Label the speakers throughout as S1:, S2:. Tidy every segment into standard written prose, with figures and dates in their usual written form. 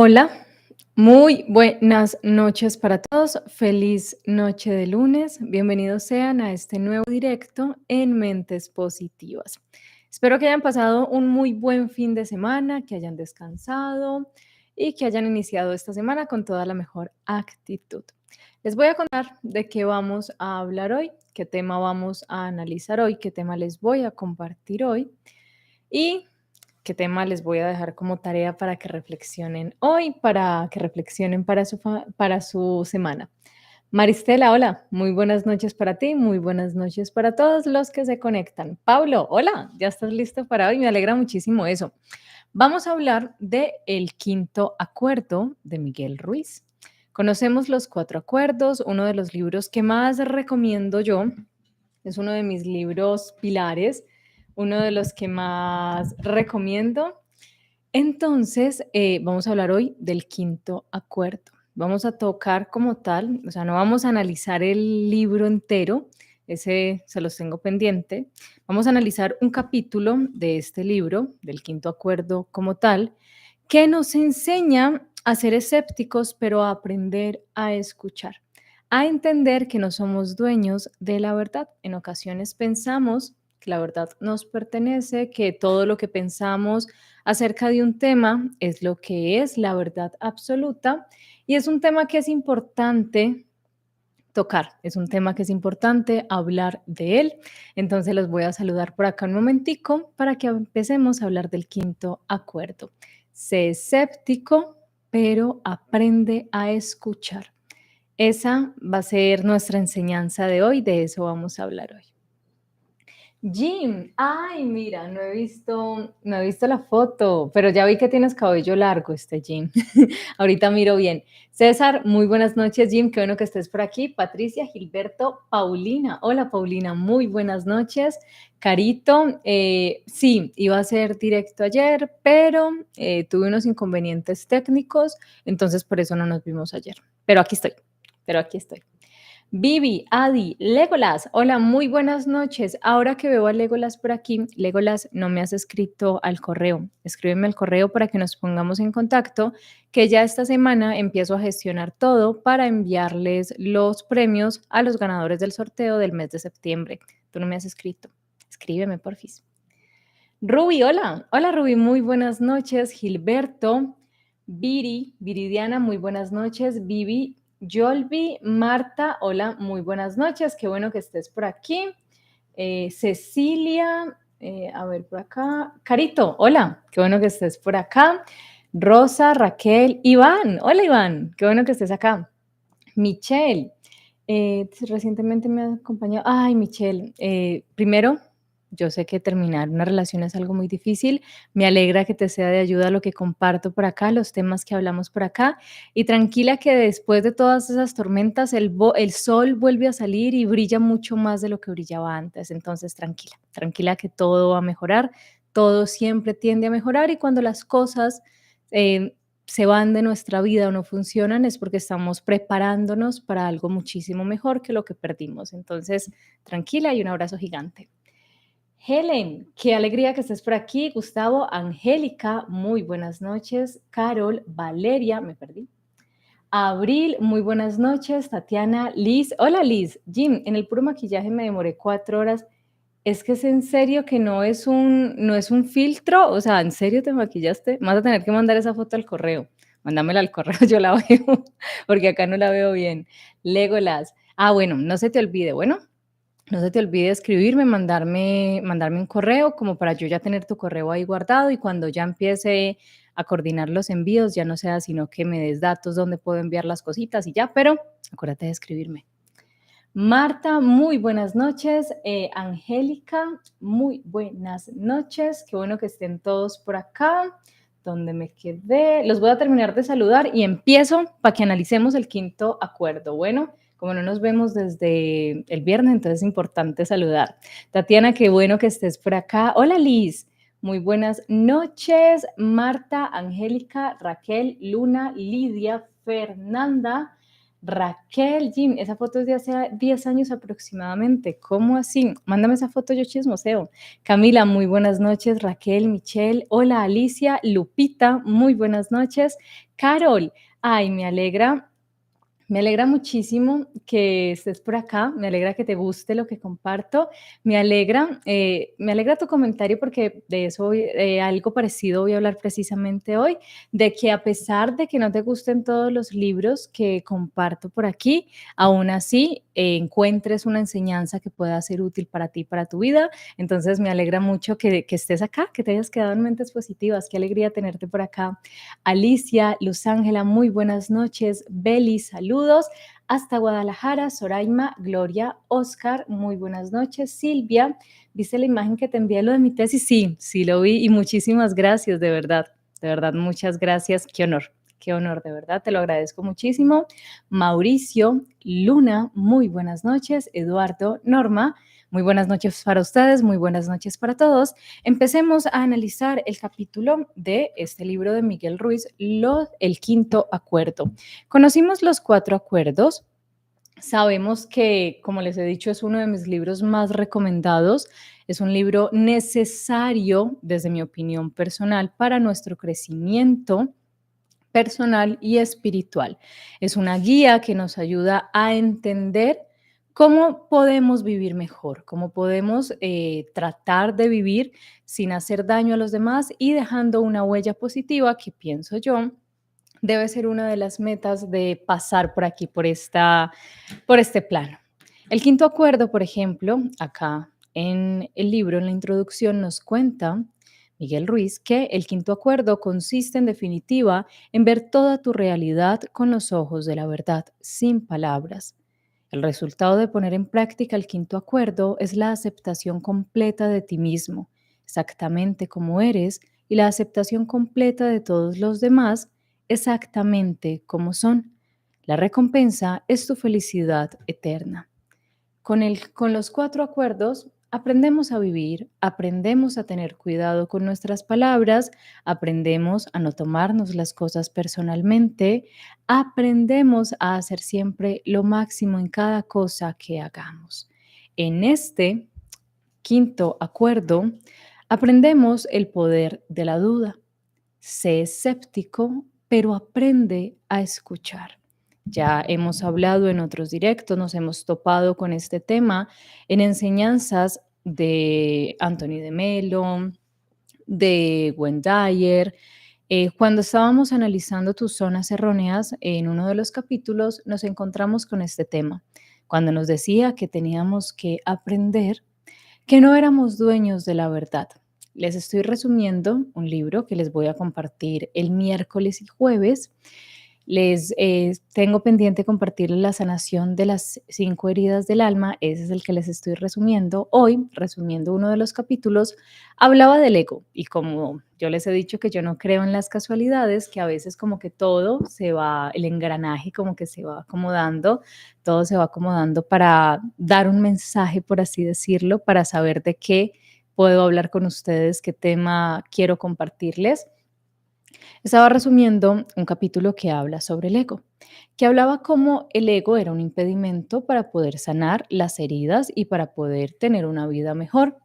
S1: Hola, muy buenas noches para todos. Feliz noche de lunes. Bienvenidos sean a este nuevo directo en Mentes Positivas. Espero que hayan pasado un muy buen fin de semana, que hayan descansado y que hayan iniciado esta semana con toda la mejor actitud. Les voy a contar de qué vamos a hablar hoy, qué tema vamos a analizar hoy, qué tema les voy a compartir hoy. Y qué tema les voy a dejar como tarea para que reflexionen hoy, para que reflexionen para su semana. Maristela, hola, muy buenas noches para ti, muy buenas noches para todos los que se conectan. Pablo, hola, ¿ya estás listo para hoy? Me alegra muchísimo eso. Vamos a hablar de El Quinto Acuerdo de Miguel Ruiz. Conocemos los cuatro acuerdos, uno de los libros que más recomiendo yo, es uno de mis libros pilares, uno de los que más recomiendo. Entonces, vamos a hablar hoy del quinto acuerdo. Vamos a tocar como tal, o sea, no vamos a analizar el libro entero, ese se los tengo pendiente. Vamos a analizar un capítulo de este libro, del quinto acuerdo como tal, que nos enseña a ser escépticos, pero a aprender a escuchar, a entender que no somos dueños de la verdad. En ocasiones pensamos que la verdad nos pertenece, que todo lo que pensamos acerca de un tema es lo que es la verdad absoluta, y es un tema que es importante tocar, es un tema que es importante hablar de él. Entonces los voy a saludar por acá un momentico para que empecemos a hablar del quinto acuerdo. Sé escéptico, pero aprende a escuchar. Esa va a ser nuestra enseñanza de hoy, de eso vamos a hablar hoy. Jim, ay, mira, no he visto la foto, pero ya vi que tienes cabello largo este Jim. Ahorita miro bien. César, muy buenas noches, Jim, qué bueno que estés por aquí. Patricia, Gilberto, Paulina. Hola, Paulina, muy buenas noches. Carito, sí, iba a ser directo ayer, pero tuve unos inconvenientes técnicos, entonces por eso no nos vimos ayer. Pero aquí estoy. Vivi, Adi, Legolas, hola, muy buenas noches. Ahora que veo a Legolas por aquí, Legolas, no me has escrito al correo. Escríbeme al correo para que nos pongamos en contacto, que ya esta semana empiezo a gestionar todo para enviarles los premios a los ganadores del sorteo del mes de septiembre. Tú no me has escrito. Escríbeme, porfis. Ruby, hola. Hola, Ruby, muy buenas noches. Gilberto, Viridiana, muy buenas noches. Vivi, Yolvi, Marta, hola, muy buenas noches. Qué bueno que estés por aquí. Cecilia, a ver por acá. Carito, hola, qué bueno que estés por acá. Rosa, Raquel, Iván, hola Iván, qué bueno que estés acá. Michelle, recientemente me ha acompañado. Ay, Michelle, primero, yo sé que terminar una relación es algo muy difícil. Me alegra que te sea de ayuda lo que comparto por acá, los temas que hablamos por acá. Y tranquila que después de todas esas tormentas, el sol vuelve a salir y brilla mucho más de lo que brillaba antes. Entonces, tranquila, tranquila que todo va a mejorar. Todo siempre tiende a mejorar y cuando las cosas eh, se van de nuestra vida o no funcionan es porque estamos preparándonos para algo muchísimo mejor que lo que perdimos. Entonces, tranquila y un abrazo gigante. Helen, qué alegría que estés por aquí. Gustavo, Angélica, muy buenas noches. Carol, Valeria, me perdí. Abril, muy buenas noches. Tatiana, Liz, hola Liz. Jim, en el puro maquillaje me demoré 4 horas. Es que es en serio que no es un filtro, o sea, ¿en serio te maquillaste? Vas a tener que mandar esa foto al correo. Mándamela al correo, yo la veo, porque acá no la veo bien. Legolas. Ah, bueno, no se te olvide, bueno, no se te olvide escribirme, mandarme un correo como para yo ya tener tu correo ahí guardado y cuando ya empiece a coordinar los envíos, ya no sea sino que me des datos donde puedo enviar las cositas y ya, pero acuérdate de escribirme. Marta, muy buenas noches. Angélica, muy buenas noches. Qué bueno que estén todos por acá. ¿Dónde me quedé? Los voy a terminar de saludar y empiezo para que analicemos el quinto acuerdo. Bueno, como no nos vemos desde el viernes, entonces es importante saludar. Tatiana, qué bueno que estés por acá. Hola Liz, muy buenas noches. Marta, Angélica, Raquel, Luna, Lidia, Fernanda. Raquel, Jim, esa foto es de hace 10 años aproximadamente. ¿Cómo así? Mándame esa foto, yo chismoseo. Camila, muy buenas noches. Raquel, Michelle, hola Alicia, Lupita, muy buenas noches. Carol, ay, me alegra muchísimo que estés por acá, me alegra que te guste lo que comparto, me alegra tu comentario porque de eso algo parecido voy a hablar precisamente hoy, de que a pesar de que no te gusten todos los libros que comparto por aquí, aún así encuentres una enseñanza que pueda ser útil para ti, para tu vida. Entonces me alegra mucho que estés acá, que te hayas quedado en Mentes Positivas. Qué alegría tenerte por acá. Alicia, Luz Ángela, muy buenas noches. Beli, saludos. Hasta Guadalajara, Soraima, Gloria, Oscar, muy buenas noches. Silvia, ¿viste la imagen que te envié lo de mi tesis? Sí, sí lo vi y muchísimas gracias, de verdad, muchas gracias. Qué honor, de verdad, te lo agradezco muchísimo. Mauricio, Luna, muy buenas noches. Eduardo, Norma, muy buenas noches para ustedes, muy buenas noches para todos. Empecemos a analizar el capítulo de este libro de Miguel Ruiz, el quinto acuerdo. Conocimos los 4 acuerdos. Sabemos que, como les he dicho, es uno de mis libros más recomendados. Es un libro necesario, desde mi opinión personal, para nuestro crecimiento personal y espiritual. Es una guía que nos ayuda a entender cómo podemos vivir mejor, cómo podemos tratar de vivir sin hacer daño a los demás y dejando una huella positiva que pienso yo debe ser una de las metas de pasar por aquí, por este plano. El quinto acuerdo, por ejemplo, acá en el libro, en la introducción, nos cuenta Miguel Ruiz que el quinto acuerdo consiste en definitiva en ver toda tu realidad con los ojos de la verdad, sin palabras. El resultado de poner en práctica el quinto acuerdo es la aceptación completa de ti mismo, exactamente como eres, y la aceptación completa de todos los demás, exactamente como son. La recompensa es tu felicidad eterna. Con los 4 acuerdos aprendemos a vivir, aprendemos a tener cuidado con nuestras palabras, aprendemos a no tomarnos las cosas personalmente, aprendemos a hacer siempre lo máximo en cada cosa que hagamos. En este quinto acuerdo, aprendemos el poder de la duda. Sé escéptico, pero aprende a escuchar. Ya hemos hablado en otros directos, nos hemos topado con este tema en enseñanzas de Anthony de Melo, de Gwen Dyer. Cuando estábamos analizando tus zonas erróneas, en uno de los capítulos nos encontramos con este tema, cuando nos decía que teníamos que aprender que no éramos dueños de la verdad. Les estoy resumiendo un libro que les voy a compartir el miércoles y jueves. Les tengo pendiente compartirles la sanación de las 5 heridas del alma. Ese es el que les estoy resumiendo. Hoy, resumiendo uno de los capítulos, hablaba del ego. Y como yo les he dicho que yo no creo en las casualidades, que a veces como que todo se va, el engranaje como que se va acomodando, todo se va acomodando para dar un mensaje, por así decirlo, para saber de qué puedo hablar con ustedes, qué tema quiero compartirles. Estaba resumiendo un capítulo que habla sobre el ego, que hablaba cómo el ego era un impedimento para poder sanar las heridas y para poder tener una vida mejor.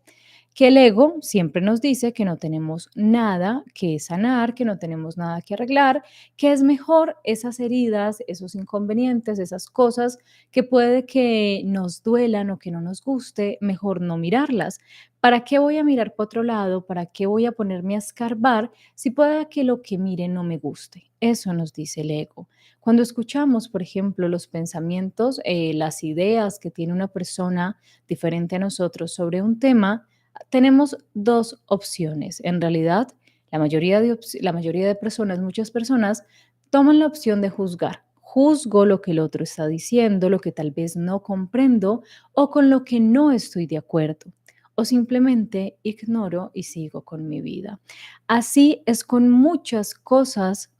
S1: Que el ego siempre nos dice que no tenemos nada que sanar, que no tenemos nada que arreglar, que es mejor esas heridas, esos inconvenientes, esas cosas que puede que nos duelan o que no nos guste, mejor no mirarlas. ¿Para qué voy a mirar por otro lado? ¿Para qué voy a ponerme a escarbar si pueda que lo que mire no me guste? Eso nos dice el ego. Cuando escuchamos, por ejemplo, los pensamientos, las ideas que tiene una persona diferente a nosotros sobre un tema, tenemos 2 opciones. En realidad, la mayoría de personas, muchas personas, toman la opción de juzgar. Juzgo lo que el otro está diciendo, lo que tal vez no comprendo o con lo que no estoy de acuerdo. O simplemente ignoro y sigo con mi vida. Así es con muchas cosas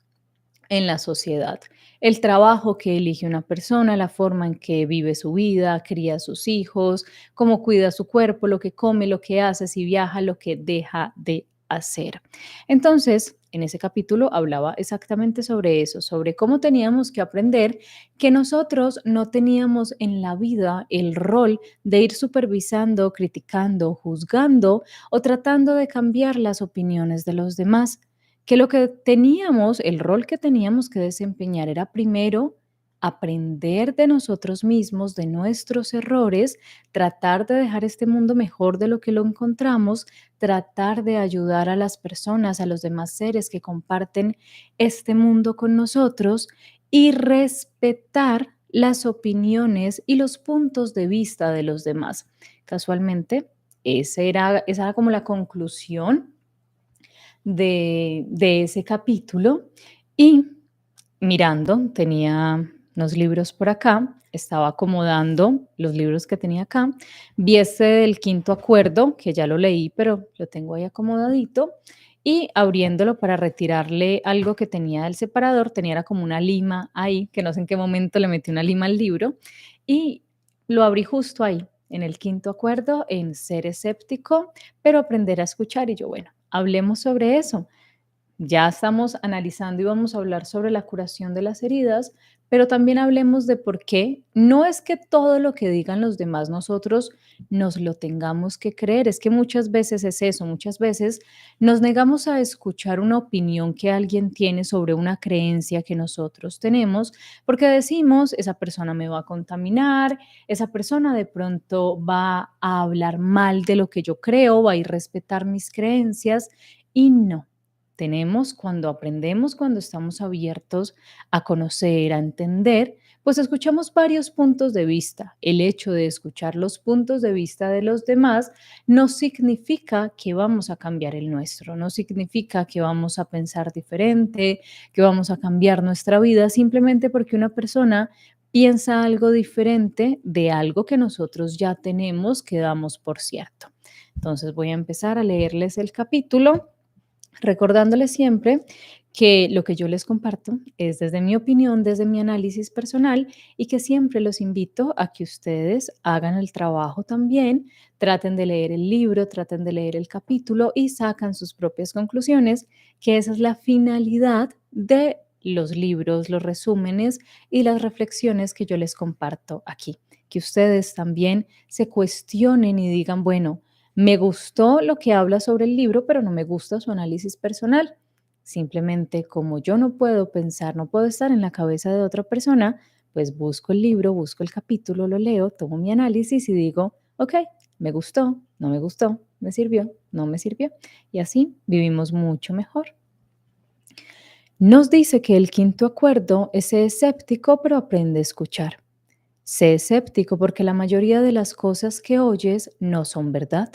S1: en la sociedad. El trabajo que elige una persona, la forma en que vive su vida, cría a sus hijos, cómo cuida su cuerpo, lo que come, lo que hace, si viaja, lo que deja de hacer. Entonces, En ese capítulo hablaba exactamente sobre eso, sobre cómo teníamos que aprender que nosotros no teníamos en la vida el rol de ir supervisando, criticando, juzgando o tratando de cambiar las opiniones de los demás, que lo que teníamos, el rol que teníamos que desempeñar era primero aprender de nosotros mismos, de nuestros errores, tratar de dejar este mundo mejor de lo que lo encontramos, tratar de ayudar a las personas, a los demás seres que comparten este mundo con nosotros y respetar las opiniones y los puntos de vista de los demás. Casualmente, esa era como la conclusión de ese capítulo y mirando, tenía unos libros por acá, estaba acomodando los libros que tenía acá, vi este del Quinto Acuerdo, que ya lo leí, pero lo tengo ahí acomodadito, y abriéndolo para retirarle algo que tenía del separador, tenía era como una lima ahí, que no sé en qué momento le metí una lima al libro, y lo abrí justo ahí, en el Quinto Acuerdo, en ser escéptico, pero aprender a escuchar, y yo, bueno, hablemos sobre eso. Ya estamos analizando y vamos a hablar sobre la curación de las heridas, pero también hablemos de por qué no es que todo lo que digan los demás nosotros nos lo tengamos que creer, es que muchas veces es eso, muchas veces nos negamos a escuchar una opinión que alguien tiene sobre una creencia que nosotros tenemos, porque decimos, esa persona me va a contaminar, esa persona de pronto va a hablar mal de lo que yo creo, va a irrespetar mis creencias y no. Tenemos cuando aprendemos, cuando estamos abiertos a conocer, a entender, pues escuchamos varios puntos de vista. El hecho de escuchar los puntos de vista de los demás no significa que vamos a cambiar el nuestro, no significa que vamos a pensar diferente, que vamos a cambiar nuestra vida simplemente porque una persona piensa algo diferente de algo que nosotros ya tenemos que damos por cierto. Entonces voy a empezar a leerles el capítulo recordándoles siempre que lo que yo les comparto es desde mi opinión, desde mi análisis personal y que siempre los invito a que ustedes hagan el trabajo también, traten de leer el libro, traten de leer el capítulo y sacan sus propias conclusiones, que esa es la finalidad de los libros, los resúmenes y las reflexiones que yo les comparto aquí. Que ustedes también se cuestionen y digan, bueno, me gustó lo que habla sobre el libro, pero no me gusta su análisis personal. Simplemente como yo no puedo pensar, no puedo estar en la cabeza de otra persona, pues busco el libro, busco el capítulo, lo leo, tomo mi análisis y digo, ok, me gustó, no me gustó, me sirvió, no me sirvió. Y así vivimos mucho mejor. Nos dice que el quinto acuerdo es ser escéptico, pero aprende a escuchar. Sé escéptico porque la mayoría de las cosas que oyes no son verdad.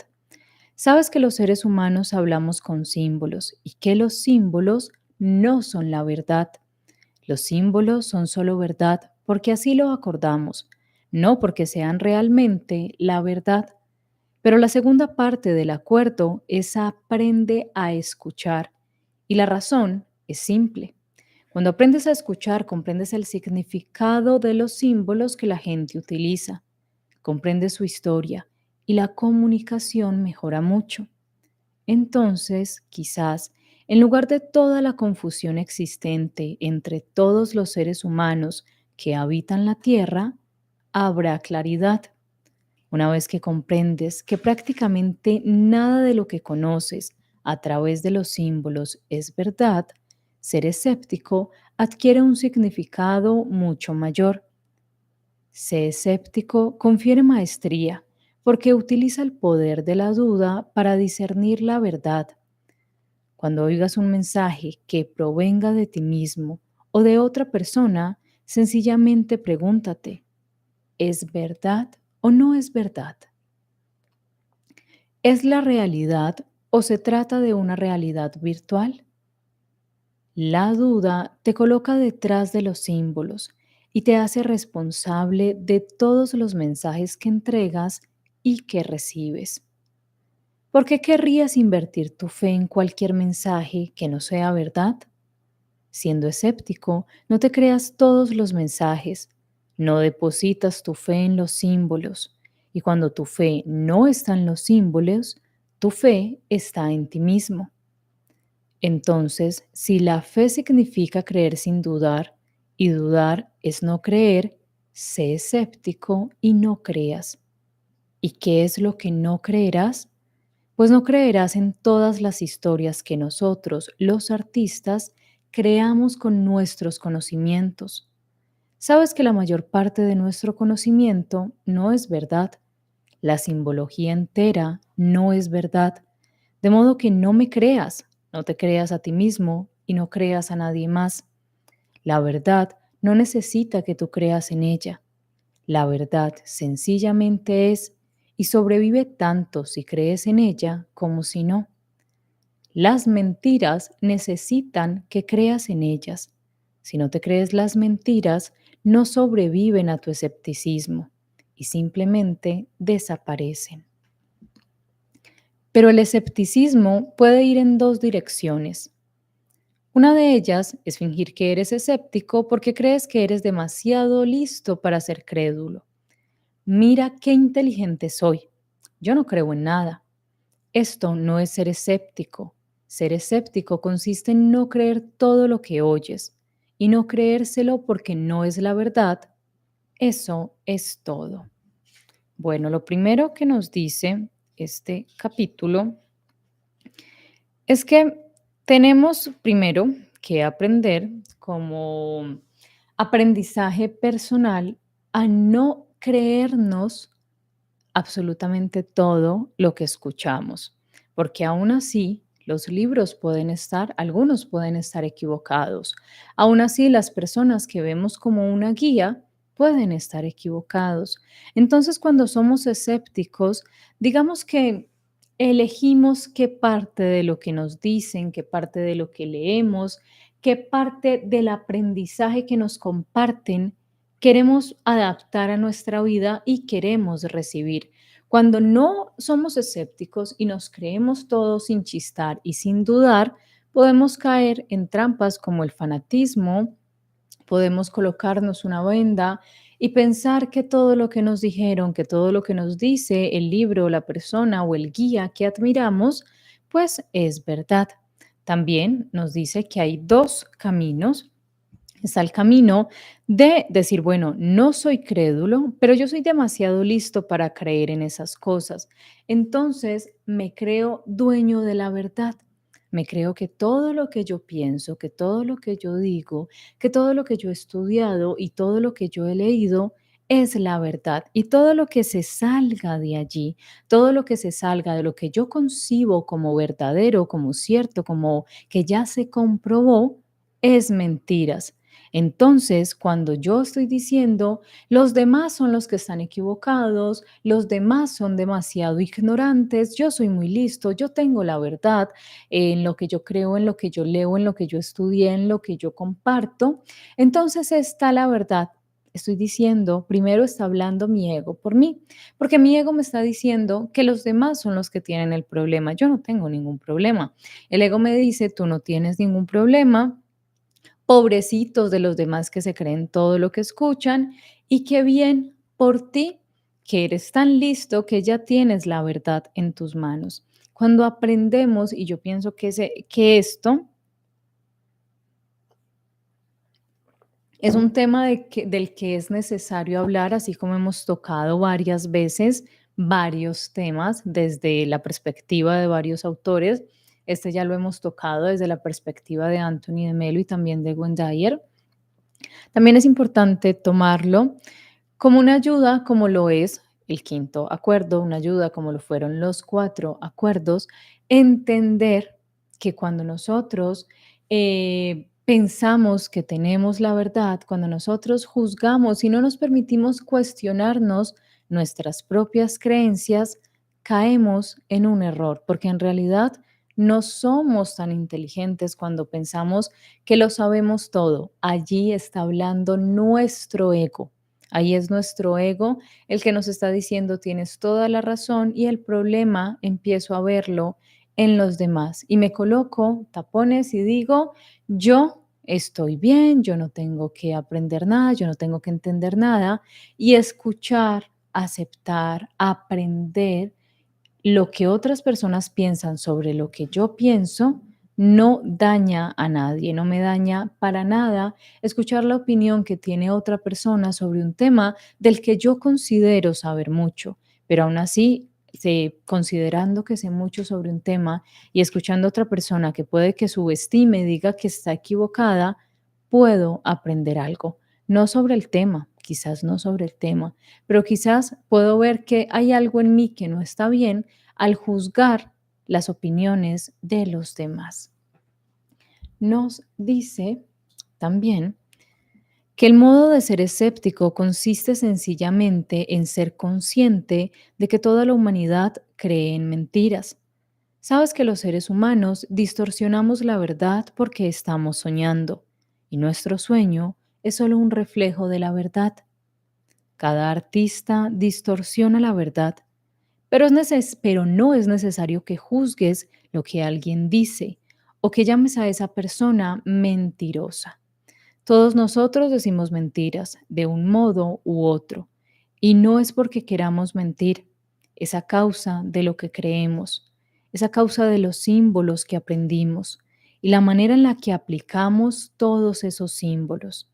S1: Sabes que los seres humanos hablamos con símbolos y que los símbolos no son la verdad. Los símbolos son solo verdad porque así lo acordamos, no porque sean realmente la verdad. Pero la segunda parte del acuerdo es aprende a escuchar. Y la razón es simple. Cuando aprendes a escuchar, comprendes el significado de los símbolos que la gente utiliza, comprendes su historia y la comunicación mejora mucho. Entonces, quizás, en lugar de toda la confusión existente entre todos los seres humanos que habitan la Tierra, habrá claridad. Una vez que comprendes que prácticamente nada de lo que conoces a través de los símbolos es verdad, ser escéptico adquiere un significado mucho mayor. Sé escéptico confiere maestría porque utiliza el poder de la duda para discernir la verdad. Cuando oigas un mensaje que provenga de ti mismo o de otra persona, sencillamente pregúntate, ¿es verdad o no es verdad? ¿Es la realidad o se trata de una realidad virtual? La duda te coloca detrás de los símbolos y te hace responsable de todos los mensajes que entregas y que recibes. ¿Por qué querrías invertir tu fe en cualquier mensaje que no sea verdad? Siendo escéptico, no te creas todos los mensajes, no depositas tu fe en los símbolos y cuando tu fe no está en los símbolos, tu fe está en ti mismo. Entonces, si la fe significa creer sin dudar y dudar es no creer, sé escéptico y no creas. ¿Y qué es lo que no creerás? Pues no creerás en todas las historias que nosotros, los artistas, creamos con nuestros conocimientos. Sabes que la mayor parte de nuestro conocimiento no es verdad. La simbología entera no es verdad. De modo que no me creas, no te creas a ti mismo y no creas a nadie más. La verdad no necesita que tú creas en ella. La verdad sencillamente es y sobrevive tanto si crees en ella como si no. Las mentiras necesitan que creas en ellas. Si no te crees las mentiras, no sobreviven a tu escepticismo y simplemente desaparecen. Pero el escepticismo puede ir en dos direcciones. Una de ellas es fingir que eres escéptico porque crees que eres demasiado listo para ser crédulo. Mira qué inteligente soy. Yo no creo en nada. Esto no es ser escéptico. Ser escéptico consiste en no creer todo lo que oyes y no creérselo porque no es la verdad. Eso es todo. Bueno, lo primero que nos dice este capítulo es que tenemos primero que aprender como aprendizaje personal a no creernos absolutamente todo lo que escuchamos, porque aún así los libros pueden estar, algunos pueden estar equivocados. Aún así las personas que vemos como una guía pueden estar equivocados. Entonces, cuando somos escépticos, digamos que elegimos qué parte de lo que nos dicen, qué parte de lo que leemos, qué parte del aprendizaje que nos comparten queremos adaptar a nuestra vida y queremos recibir. Cuando no somos escépticos y nos creemos todo sin chistar y sin dudar, podemos caer en trampas como el fanatismo, podemos colocarnos una venda y pensar que todo lo que nos dijeron, que todo lo que nos dice el libro, la persona o el guía que admiramos, pues es verdad. También nos dice que hay dos caminos. Está el camino de decir, bueno, no soy crédulo, pero yo soy demasiado listo para creer en esas cosas. Entonces me creo dueño de la verdad. Me creo que todo lo que yo pienso, que todo lo que yo digo, que todo lo que yo he estudiado y todo lo que yo he leído es la verdad. Y todo lo que se salga de allí, todo lo que se salga de lo que yo concibo como verdadero, como cierto, como que ya se comprobó, es mentiras. Entonces, cuando yo estoy diciendo, los demás son los que están equivocados, los demás son demasiado ignorantes, yo soy muy listo, yo tengo la verdad en lo que yo creo, en lo que yo leo, en lo que yo estudié, en lo que yo comparto, entonces está la verdad. Estoy diciendo, primero está hablando mi ego por mí, porque mi ego me está diciendo que los demás son los que tienen el problema. Yo no tengo ningún problema. El ego me dice, tú no tienes ningún problema, pobrecitos de los demás que se creen todo lo que escuchan y qué bien por ti que eres tan listo que ya tienes la verdad en tus manos. Cuando aprendemos, y yo pienso que esto es un tema del que es necesario hablar, así como hemos tocado varias veces varios temas desde la perspectiva de varios autores. Este ya lo hemos tocado desde la perspectiva de Anthony de Melo y también de Gwendayer. También es importante tomarlo como una ayuda, como lo es el quinto acuerdo, una ayuda como lo fueron los cuatro acuerdos, entender que cuando nosotros pensamos que tenemos la verdad, cuando nosotros juzgamos y no nos permitimos cuestionarnos nuestras propias creencias, caemos en un error, porque en realidad no somos tan inteligentes cuando pensamos que lo sabemos todo. Allí está hablando nuestro ego. Ahí es nuestro ego el que nos está diciendo tienes toda la razón y el problema empiezo a verlo en los demás y me coloco tapones y digo yo estoy bien, yo no tengo que aprender nada, yo no tengo que entender nada y escuchar, aceptar, aprender lo que otras personas piensan sobre lo que yo pienso no daña a nadie, no me daña para nada escuchar la opinión que tiene otra persona sobre un tema del que yo considero saber mucho, pero aún así, considerando que sé mucho sobre un tema y escuchando a otra persona que puede que subestime, diga que está equivocada, puedo aprender algo, no sobre el tema, quizás no sobre el tema, pero quizás puedo ver que hay algo en mí que no está bien al juzgar las opiniones de los demás. Nos dice también que el modo de ser escéptico consiste sencillamente en ser consciente de que toda la humanidad cree en mentiras. Sabes que los seres humanos distorsionamos la verdad porque estamos soñando, y nuestro sueño es solo un reflejo de la verdad. Cada artista distorsiona la verdad, pero, pero no es necesario que juzgues lo que alguien dice o que llames a esa persona mentirosa. Todos nosotros decimos mentiras de un modo u otro, y no es porque queramos mentir, es a causa de lo que creemos, es a causa de los símbolos que aprendimos y la manera en la que aplicamos todos esos símbolos.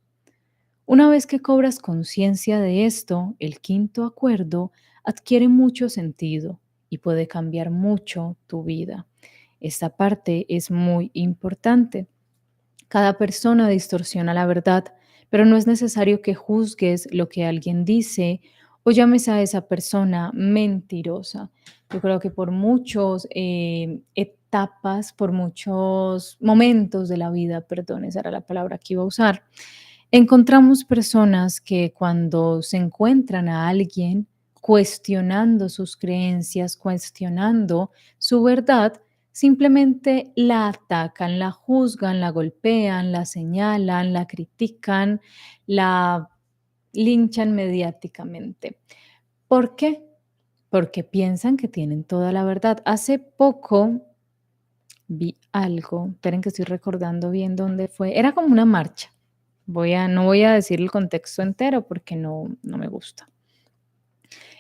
S1: Una vez que cobras conciencia de esto, el quinto acuerdo adquiere mucho sentido y puede cambiar mucho tu vida. Esta parte es muy importante. Cada persona distorsiona la verdad, pero no es necesario que juzgues lo que alguien dice o llames a esa persona mentirosa. Yo creo que por muchos etapas, por muchos momentos de la vida, perdón, esa era la palabra que iba a usar, encontramos personas que cuando se encuentran a alguien cuestionando sus creencias, cuestionando su verdad, simplemente la atacan, la juzgan, la golpean, la señalan, la critican, la linchan mediáticamente. ¿Por qué? Porque piensan que tienen toda la verdad. Hace poco vi algo, esperen que estoy recordando bien dónde fue, era como una marcha. No voy a decir el contexto entero porque no me gusta.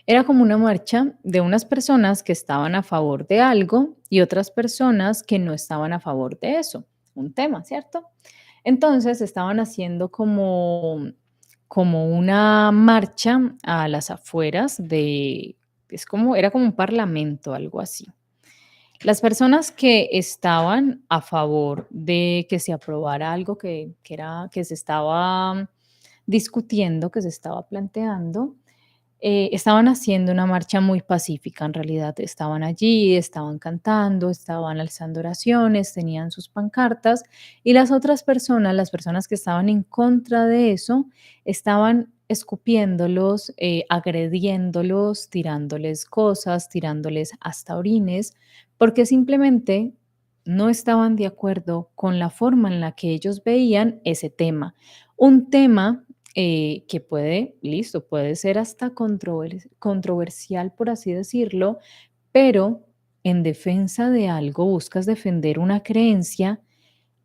S1: Era como una marcha de unas personas que estaban a favor de algo y otras personas que no estaban a favor de eso, un tema, ¿cierto? Entonces estaban haciendo como una marcha a las afueras era como un parlamento, algo así. Las personas que estaban a favor de que se aprobara algo que se estaba discutiendo, que se estaba planteando, estaban haciendo una marcha muy pacífica, en realidad estaban allí, estaban cantando, estaban alzando oraciones, tenían sus pancartas y las otras personas, las personas que estaban en contra de eso, estaban escupiéndolos, agrediéndolos, tirándoles cosas, tirándoles hasta orines, porque simplemente no estaban de acuerdo con la forma en la que ellos veían ese tema. Un tema que puede ser hasta controversial, por así decirlo, pero en defensa de algo buscas defender una creencia.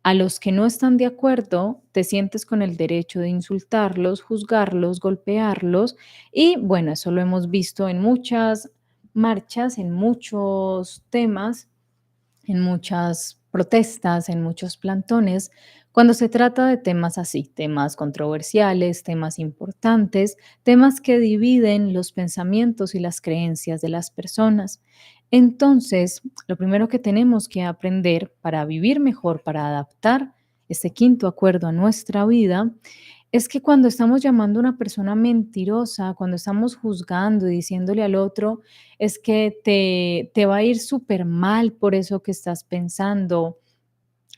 S1: A los que no están de acuerdo, te sientes con el derecho de insultarlos, juzgarlos, golpearlos y bueno, eso lo hemos visto en muchas marchas, en muchos temas, en muchas protestas, en muchos plantones, cuando se trata de temas así, temas controversiales, temas importantes, temas que dividen los pensamientos y las creencias de las personas. Entonces, lo primero que tenemos que aprender para vivir mejor, para adaptar este quinto acuerdo a nuestra vida, es que cuando estamos llamando a una persona mentirosa, cuando estamos juzgando y diciéndole al otro, es que te va a ir súper mal por eso que estás pensando,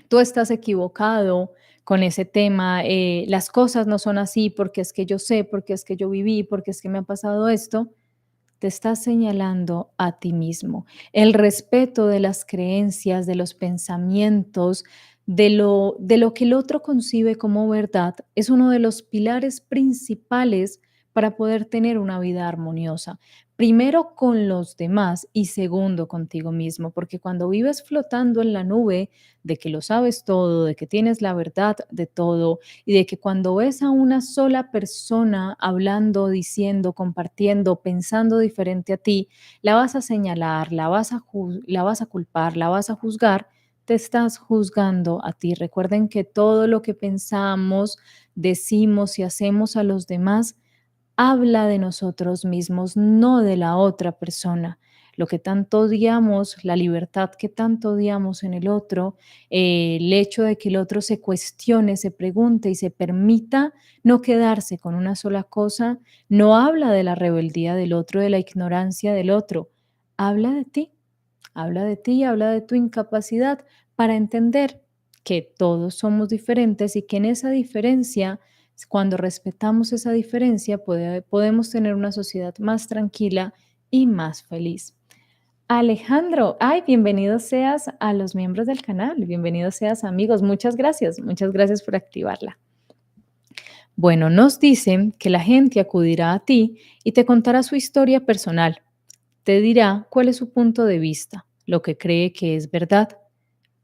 S1: tú estás equivocado con ese tema, las cosas no son así porque es que yo sé, porque es que yo viví, porque es que me ha pasado esto, te estás señalando a ti mismo. El respeto de las creencias, de los pensamientos, de lo que el otro concibe como verdad, es uno de los pilares principales para poder tener una vida armoniosa. Primero con los demás y segundo contigo mismo, porque cuando vives flotando en la nube de que lo sabes todo, de que tienes la verdad de todo, y de que cuando ves a una sola persona hablando, diciendo, compartiendo, pensando diferente a ti, la vas a señalar, la vas a culpar, la vas a juzgar, te estás juzgando a ti. Recuerden que todo lo que pensamos, decimos y hacemos a los demás habla de nosotros mismos, no de la otra persona. Lo que tanto odiamos, la libertad que tanto odiamos en el otro, el hecho de que el otro se cuestione, se pregunte y se permita no quedarse con una sola cosa, no habla de la rebeldía del otro, de la ignorancia del otro, habla de ti, habla de ti, habla de tu incapacidad para entender que todos somos diferentes y que en esa diferencia, cuando respetamos esa diferencia, podemos tener una sociedad más tranquila y más feliz. Alejandro, ay, bienvenido seas a los miembros del canal, bienvenido seas amigos, muchas gracias por activarla. Bueno, nos dicen que la gente acudirá a ti y te contará su historia personal, te dirá cuál es su punto de vista, lo que cree que es verdad,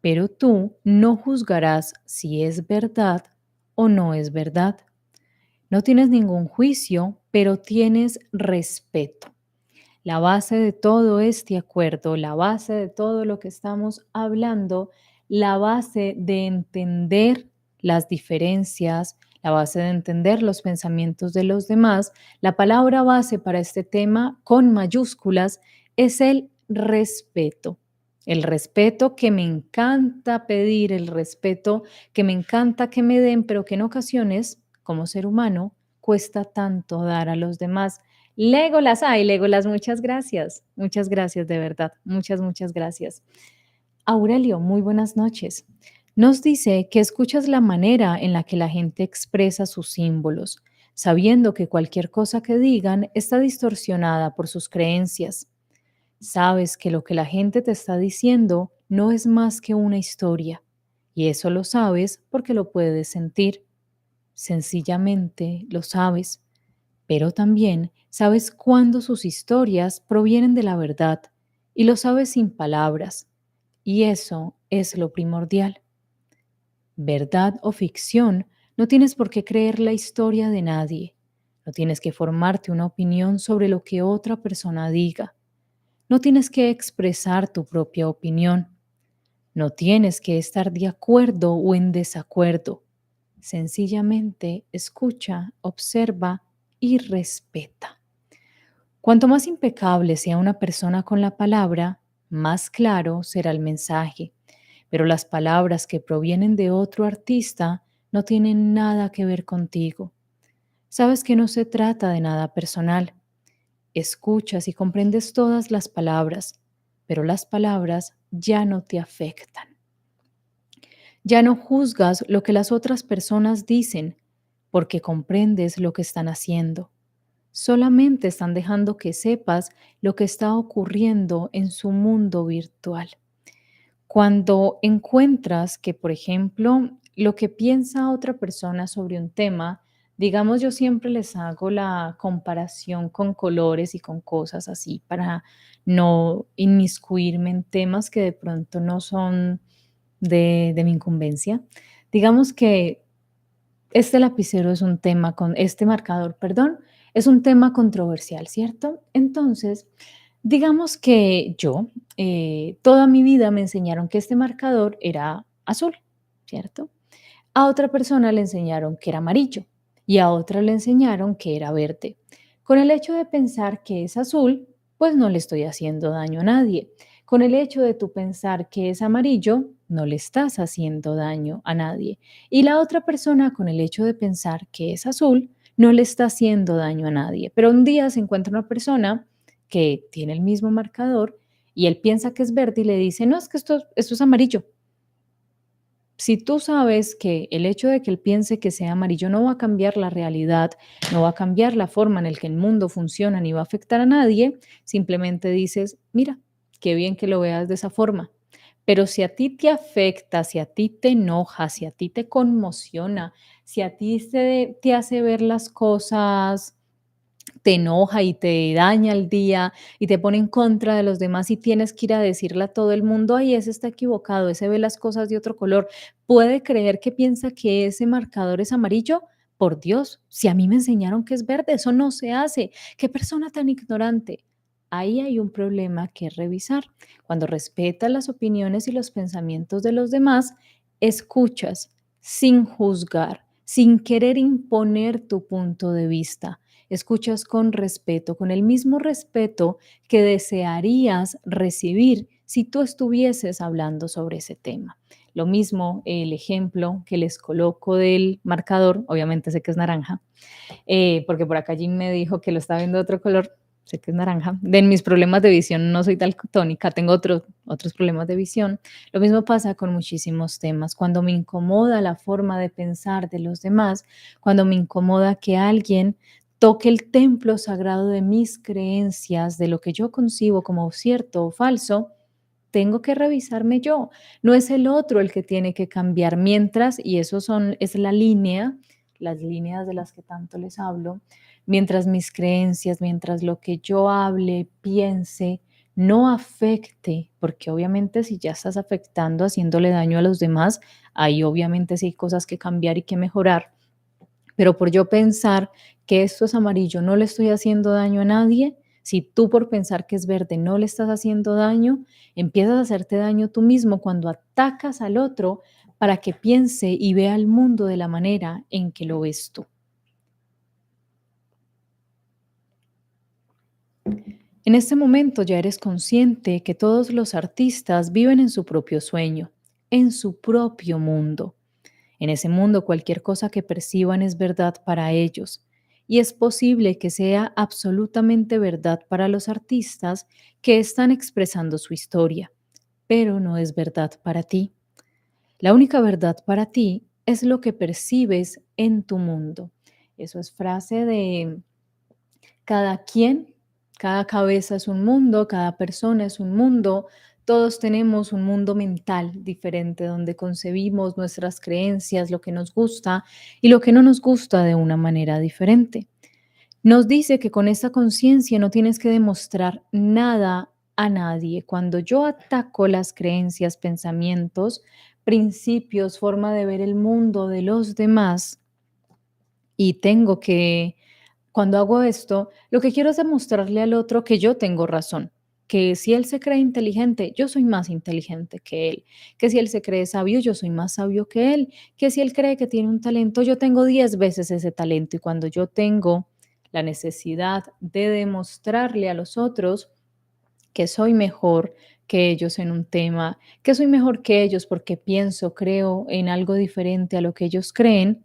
S1: pero tú no juzgarás si es verdad o no es verdad. No tienes ningún juicio, pero tienes respeto. La base de todo este acuerdo, la base de todo lo que estamos hablando, la base de entender las diferencias, la base de entender los pensamientos de los demás, la palabra base para este tema con mayúsculas es el respeto. El respeto que me encanta pedir, el respeto que me encanta que me den, pero que en ocasiones, como ser humano, cuesta tanto dar a los demás. Legolas, ay, Legolas, muchas gracias de verdad, muchas gracias. Aurelio, muy buenas noches. Nos dice que escuchas la manera en la que la gente expresa sus símbolos, sabiendo que cualquier cosa que digan está distorsionada por sus creencias. Sabes que lo que la gente te está diciendo no es más que una historia, y eso lo sabes porque lo puedes sentir. Sencillamente lo sabes, pero también sabes cuándo sus historias provienen de la verdad y lo sabes sin palabras. Y eso es lo primordial. Verdad o ficción, no tienes por qué creer la historia de nadie. No tienes que formarte una opinión sobre lo que otra persona diga. No tienes que expresar tu propia opinión. No tienes que estar de acuerdo o en desacuerdo. Sencillamente escucha, observa y respeta. Cuanto más impecable sea una persona con la palabra, más claro será el mensaje. Pero las palabras que provienen de otro artista no tienen nada que ver contigo. Sabes que no se trata de nada personal. Escuchas y comprendes todas las palabras, pero las palabras ya no te afectan. Ya no juzgas lo que las otras personas dicen porque comprendes lo que están haciendo. Solamente están dejando que sepas lo que está ocurriendo en su mundo virtual. Cuando encuentras que, por ejemplo, lo que piensa otra persona sobre un tema, digamos, yo siempre les hago la comparación con colores y con cosas así para no inmiscuirme en temas que de pronto no son de mi incumbencia. Digamos que este lapicero es un tema con este marcador, perdón, es un tema controversial, ¿cierto? Entonces, digamos que yo toda mi vida me enseñaron que este marcador era azul, ¿cierto? A otra persona le enseñaron que era amarillo y a otra le enseñaron que era verde. Con el hecho de pensar que es azul, pues no le estoy haciendo daño a nadie. Con el hecho de tú pensar que es amarillo, no le estás haciendo daño a nadie. Y la otra persona, con el hecho de pensar que es azul, no le está haciendo daño a nadie. Pero un día se encuentra una persona que tiene el mismo marcador y él piensa que es verde y le dice, no, es que esto es amarillo. Si tú sabes que el hecho de que él piense que sea amarillo no va a cambiar la realidad, no va a cambiar la forma en la que el mundo funciona ni va a afectar a nadie, simplemente dices, mira, qué bien que lo veas de esa forma. Pero si a ti te afecta, si a ti te enoja, si a ti te conmociona, si a ti te hace ver las cosas, te enoja y te daña el día y te pone en contra de los demás y tienes que ir a decirle a todo el mundo, ay, ese está equivocado, ese ve las cosas de otro color, puede creer que piensa que ese marcador es amarillo. Por Dios, si a mí me enseñaron que es verde, eso no se hace. ¿Qué persona tan ignorante? ahí hay un problema que revisar. Cuando respetas las opiniones y los pensamientos de los demás, escuchas sin juzgar, sin querer imponer tu punto de vista. Escuchas con respeto, con el mismo respeto que desearías recibir si tú estuvieses hablando sobre ese tema. Lo mismo, el ejemplo que les coloco del marcador, obviamente sé que es naranja, porque por acá Jim me dijo que lo estaba viendo de otro color, sé que es naranja. De mis problemas de visión no soy daltónica, tengo otros problemas de visión. Lo mismo pasa con muchísimos temas. Cuando me incomoda la forma de pensar de los demás, cuando me incomoda que alguien toque el templo sagrado de mis creencias, de lo que yo concibo como cierto o falso, tengo que revisarme yo. No es el otro el que tiene que cambiar. Mientras, y es la línea, las líneas de las que tanto les hablo, mientras mis creencias, mientras lo que yo hable, piense, no afecte, porque obviamente si ya estás afectando, haciéndole daño a los demás, ahí obviamente sí hay cosas que cambiar y que mejorar, pero por yo pensar que esto es amarillo, no le estoy haciendo daño a nadie. Si tú por pensar que es verde no le estás haciendo daño, empiezas a hacerte daño tú mismo cuando atacas al otro para que piense y vea el mundo de la manera en que lo ves tú. En este momento ya eres consciente que todos los artistas viven en su propio sueño, en su propio mundo. En ese mundo cualquier cosa que perciban es verdad para ellos y es posible que sea absolutamente verdad para los artistas que están expresando su historia, pero no es verdad para ti. La única verdad para ti es lo que percibes en tu mundo. Eso es frase de cada quien, cada cabeza es un mundo, cada persona es un mundo. Todos tenemos un mundo mental diferente donde concebimos nuestras creencias, lo que nos gusta y lo que no nos gusta de una manera diferente. Nos dice que con esta conciencia no tienes que demostrar nada a nadie. Cuando yo ataco las creencias, pensamientos, principios, forma de ver el mundo de los demás y tengo que cuando hago esto, lo que quiero es demostrarle al otro que yo tengo razón, que si él se cree inteligente, yo soy más inteligente que él, que si él se cree sabio, yo soy más sabio que él, que si él cree que tiene un talento, yo tengo 10 veces ese talento y cuando yo tengo la necesidad de demostrarle a los otros que soy mejor que ellos en un tema, que soy mejor que ellos porque pienso, creo en algo diferente a lo que ellos creen,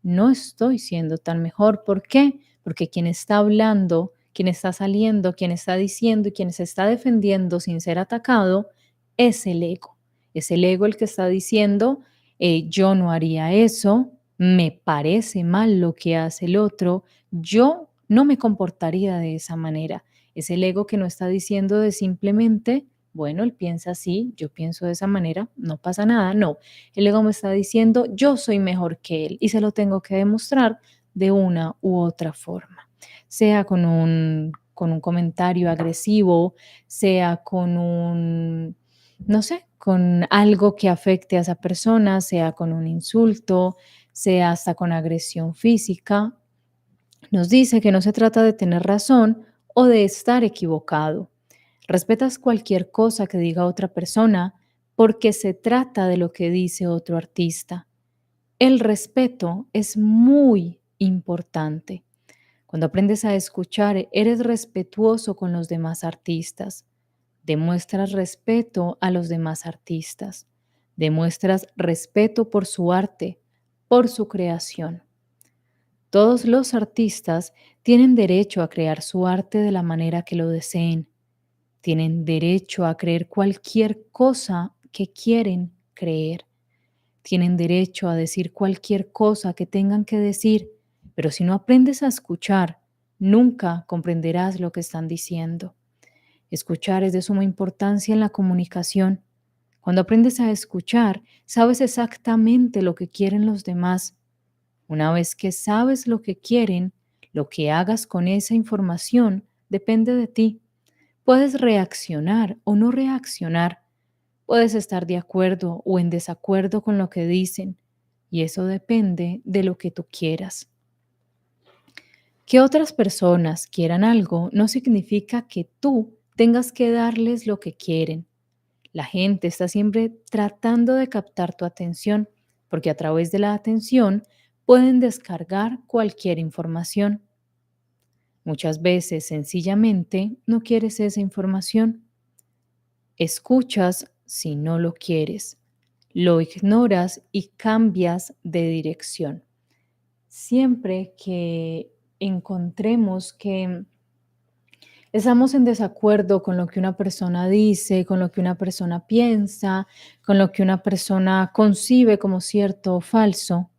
S1: no estoy siendo tan mejor. ¿Por qué? Porque quien está hablando, quien está saliendo, quien está diciendo y quien se está defendiendo sin ser atacado es el ego. Es el ego el que está diciendo, yo no haría eso, me parece mal lo que hace el otro, yo no me comportaría de esa manera. Es el ego que no está diciendo de simplemente, bueno, él piensa así, yo pienso de esa manera, no pasa nada. No, el ego me está diciendo, yo soy mejor que él y se lo tengo que demostrar de una u otra forma, sea con un comentario agresivo, sea con un, no sé, con algo que afecte a esa persona, sea con un insulto, sea hasta con agresión física. Nos dice que no se trata de tener razón o de estar equivocado. Respetas cualquier cosa que diga otra persona porque se trata de lo que dice otro artista. El respeto es muy importante. Cuando aprendes a escuchar, eres respetuoso con los demás artistas. Demuestras respeto a los demás artistas. Demuestras respeto por su arte, por su creación. Todos los artistas tienen derecho a crear su arte de la manera que lo deseen. Tienen derecho a creer cualquier cosa que quieren creer. Tienen derecho a decir cualquier cosa que tengan que decir, pero si no aprendes a escuchar, nunca comprenderás lo que están diciendo. Escuchar es de suma importancia en la comunicación. Cuando aprendes a escuchar, sabes exactamente lo que quieren los demás. Una vez que sabes lo que quieren, lo que hagas con esa información depende de ti. Puedes reaccionar o no reaccionar. Puedes estar de acuerdo o en desacuerdo con lo que dicen. Y eso depende de lo que tú quieras. Que otras personas quieran algo no significa que tú tengas que darles lo que quieren. La gente está siempre tratando de captar tu atención, porque a través de la atención pueden descargar cualquier información. Muchas veces sencillamente no quieres esa información. Escuchas si no lo quieres, lo ignoras y cambias de dirección. Siempre que encontremos que estamos en desacuerdo con lo que una persona dice, con lo que una persona piensa, con lo que una persona concibe como cierto o falso,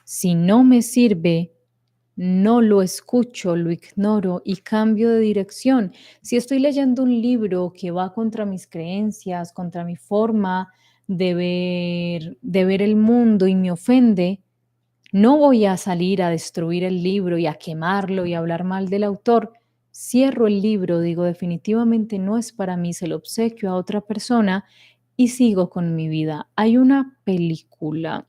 S1: si no me sirve, no lo escucho, lo ignoro y cambio de dirección. Si estoy leyendo un libro que va contra mis creencias, contra mi forma de ver el mundo y me ofende, no voy a salir a destruir el libro y a quemarlo y a hablar mal del autor. Cierro el libro, digo definitivamente no es para mí, se lo obsequio a otra persona y sigo con mi vida. Hay una película,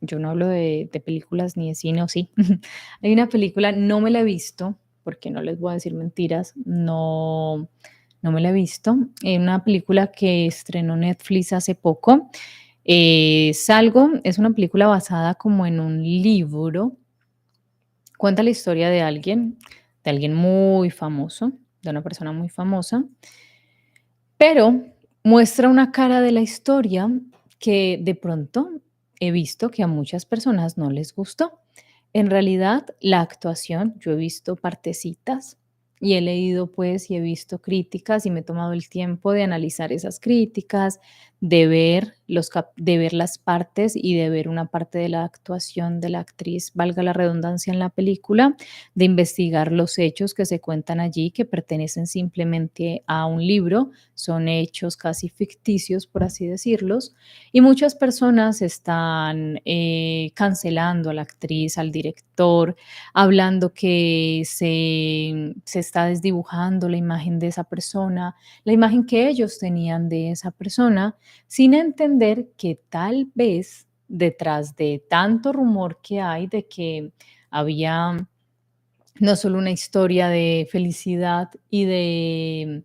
S1: yo no hablo de películas ni de cine, o sí. Hay una película, no me la he visto, porque no les voy a decir mentiras, no, no me la he visto. Una película que estrenó Netflix hace poco. Salgo, es una película basada como en un libro, cuenta la historia de alguien muy famoso, de una persona muy famosa, pero muestra una cara de la historia que de pronto he visto que a muchas personas no les gustó. En realidad, la actuación, yo he visto partecitas y he leído pues y he visto críticas y me he tomado el tiempo de analizar esas críticas, de ver de ver las partes y de ver una parte de la actuación de la actriz, valga la redundancia en la película, de investigar los hechos que se cuentan allí que pertenecen simplemente a un libro, son hechos casi ficticios, por así decirlos, y muchas personas están cancelando a la actriz, al director, hablando que se está desdibujando la imagen de esa persona, la imagen que ellos tenían de esa persona, sin entender que tal vez detrás de tanto rumor que hay de que había no solo una historia de felicidad y de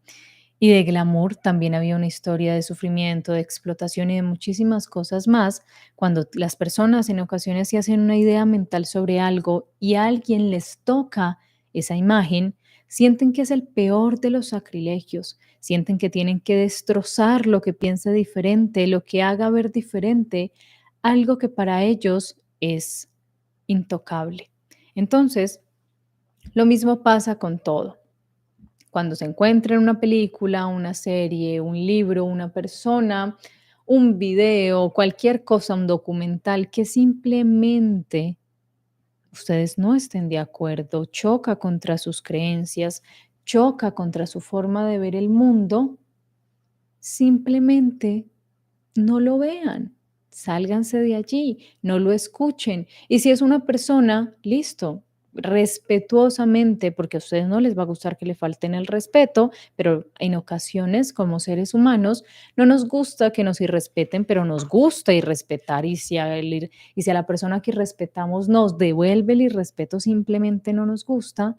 S1: glamour, también había una historia de sufrimiento, de explotación y de muchísimas cosas más. Cuando las personas en ocasiones se hacen una idea mental sobre algo y a alguien les toca esa imagen, sienten que es el peor de los sacrilegios, sienten que tienen que destrozar lo que piensa diferente, lo que haga ver diferente, algo que para ellos es intocable. Entonces, lo mismo pasa con todo. Cuando se encuentra en una película, una serie, un libro, una persona, un video, cualquier cosa, un documental que simplemente ustedes no estén de acuerdo, choca contra sus creencias, choca contra su forma de ver el mundo, simplemente no lo vean, sálganse de allí, no lo escuchen. Y si es una persona, listo, respetuosamente, porque a ustedes no les va a gustar que le falten el respeto, pero en ocasiones como seres humanos no nos gusta que nos irrespeten, pero nos gusta irrespetar y si a la persona que irrespetamos nos devuelve el irrespeto, simplemente no nos gusta.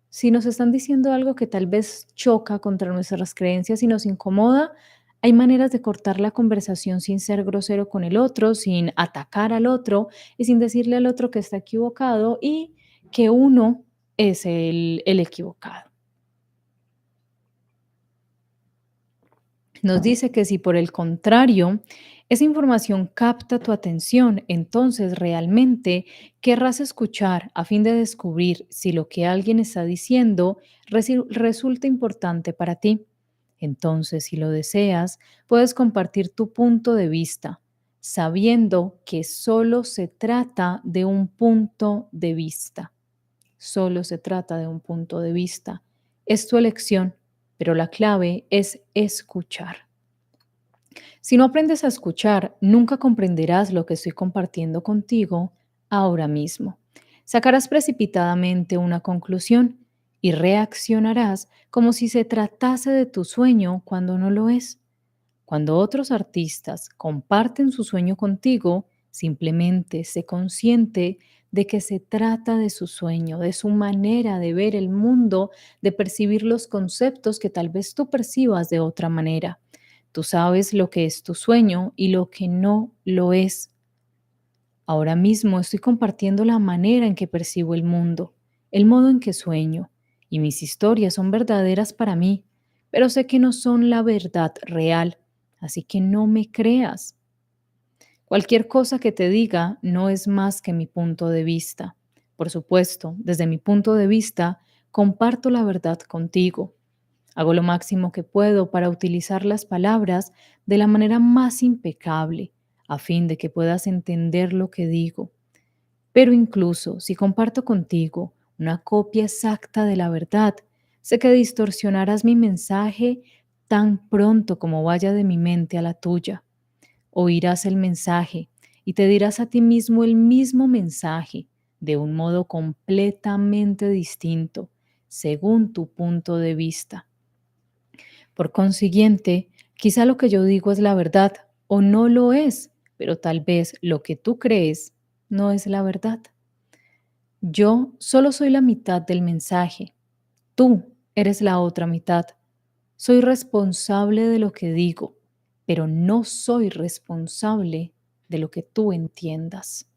S1: Si nos están diciendo algo que tal vez choca contra nuestras creencias y nos incomoda, hay maneras de cortar la conversación sin ser grosero con el otro, sin atacar al otro y sin decirle al otro que está equivocado y que uno es el equivocado. Nos dice que si por el contrario esa información capta tu atención, entonces realmente querrás escuchar a fin de descubrir si lo que alguien está diciendo resulta importante para ti. Entonces, si lo deseas, puedes compartir tu punto de vista, sabiendo que solo se trata de un punto de vista. Solo se trata de un punto de vista. Es tu elección, pero la clave es escuchar. Si no aprendes a escuchar, nunca comprenderás lo que estoy compartiendo contigo ahora mismo. Sacarás precipitadamente una conclusión y reaccionarás como si se tratase de tu sueño cuando no lo es. Cuando otros artistas comparten su sueño contigo, simplemente sé consciente de que se trata de su sueño, de su manera de ver el mundo, de percibir los conceptos que tal vez tú percibas de otra manera. Tú sabes lo que es tu sueño y lo que no lo es. Ahora mismo estoy compartiendo la manera en que percibo el mundo, el modo en que sueño, y mis historias son verdaderas para mí, pero sé que no son la verdad real, así que no me creas. Cualquier cosa que te diga no es más que mi punto de vista. Por supuesto, desde mi punto de vista, comparto la verdad contigo. Hago lo máximo que puedo para utilizar las palabras de la manera más impecable, a fin de que puedas entender lo que digo. Pero incluso si comparto contigo una copia exacta de la verdad, sé que distorsionarás mi mensaje tan pronto como vaya de mi mente a la tuya. Oirás el mensaje y te dirás a ti mismo el mismo mensaje de un modo completamente distinto, según tu punto de vista. Por consiguiente, quizá lo que yo digo es la verdad o no lo es, pero tal vez lo que tú crees no es la verdad. Yo solo soy la mitad del mensaje. Tú eres la otra mitad. Soy responsable de lo que digo, pero no soy responsable de lo que tú entiendas.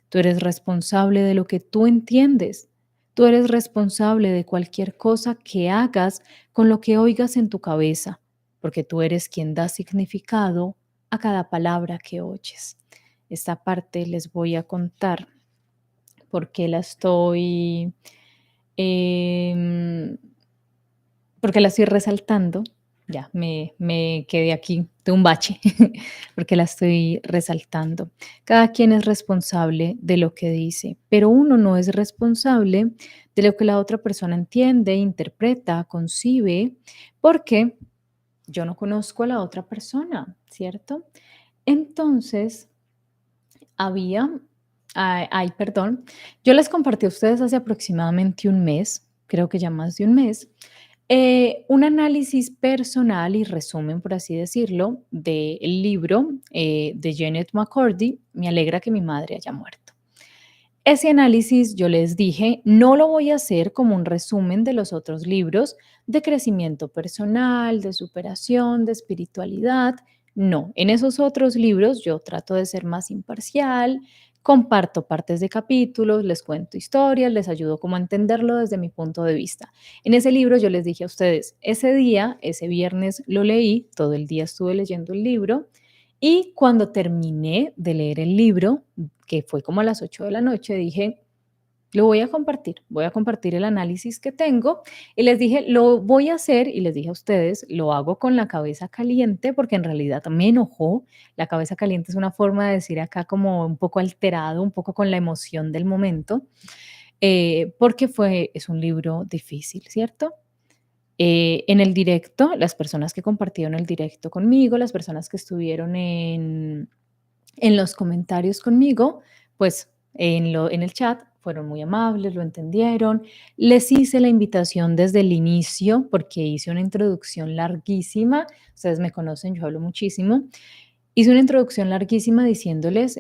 S1: Tú eres responsable de lo que tú entiendes. Tú eres responsable de cualquier cosa que hagas con lo que oigas en tu cabeza, porque tú eres quien da significado a cada palabra que oyes. Esta parte les voy a contar porque em, porque la estoy resaltando. Ya, me quedé aquí de un bache, porque la estoy resaltando. Cada quien es responsable de lo que dice, pero uno no es responsable de lo que la otra persona entiende, interpreta, concibe, porque yo no conozco a la otra persona, ¿cierto? Entonces, había, perdón, yo les compartí a ustedes hace aproximadamente un mes, creo que ya más de un mes, un análisis personal y resumen, por así decirlo, del libro de Janet McCordy, Me alegra que mi madre haya muerto. Ese análisis, yo les dije, no lo voy a hacer como un resumen de los otros libros de crecimiento personal, de superación, de espiritualidad. No, en esos otros libros yo trato de ser más imparcial, comparto partes de capítulos, les cuento historias, les ayudo como a entenderlo desde mi punto de vista. En ese libro yo les dije a ustedes, ese día, ese viernes lo leí, todo el día estuve leyendo el libro y cuando terminé de leer el libro, que fue como a las 8 de la noche, dije, lo voy a compartir el análisis que tengo y les dije, lo voy a hacer y les dije a ustedes, lo hago con la cabeza caliente porque en realidad me enojó. La cabeza caliente es una forma de decir acá como un poco alterado, un poco con la emoción del momento, porque es un libro difícil, ¿cierto? En el directo, las personas que compartieron el directo conmigo, las personas que estuvieron en los comentarios conmigo, pues en el chat fueron muy amables, lo entendieron. Les hice la invitación desde el inicio porque hice una introducción larguísima. Ustedes me conocen, yo hablo muchísimo. Hice una introducción larguísima diciéndoles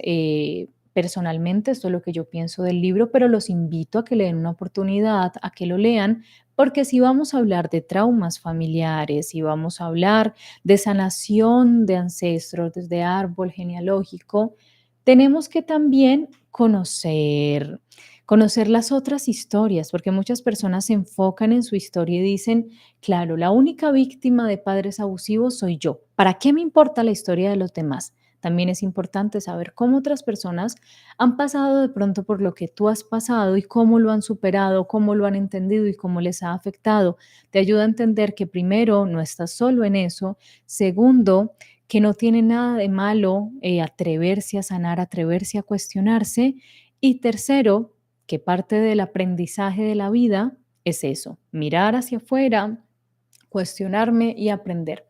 S1: personalmente esto es lo que yo pienso del libro, pero los invito a que le den una oportunidad, a que lo lean, porque si vamos a hablar de traumas familiares, si vamos a hablar de sanación de ancestros desde árbol genealógico, tenemos que también conocer las otras historias, porque muchas personas se enfocan en su historia y dicen, claro, la única víctima de padres abusivos soy yo. ¿Para qué me importa la historia de los demás? También es importante saber cómo otras personas han pasado de pronto por lo que tú has pasado y cómo lo han superado, cómo lo han entendido y cómo les ha afectado. Te ayuda a entender que primero no estás solo en eso, segundo, que no tiene nada de malo atreverse a sanar, atreverse a cuestionarse y tercero, que parte del aprendizaje de la vida es eso, mirar hacia afuera, cuestionarme y aprender.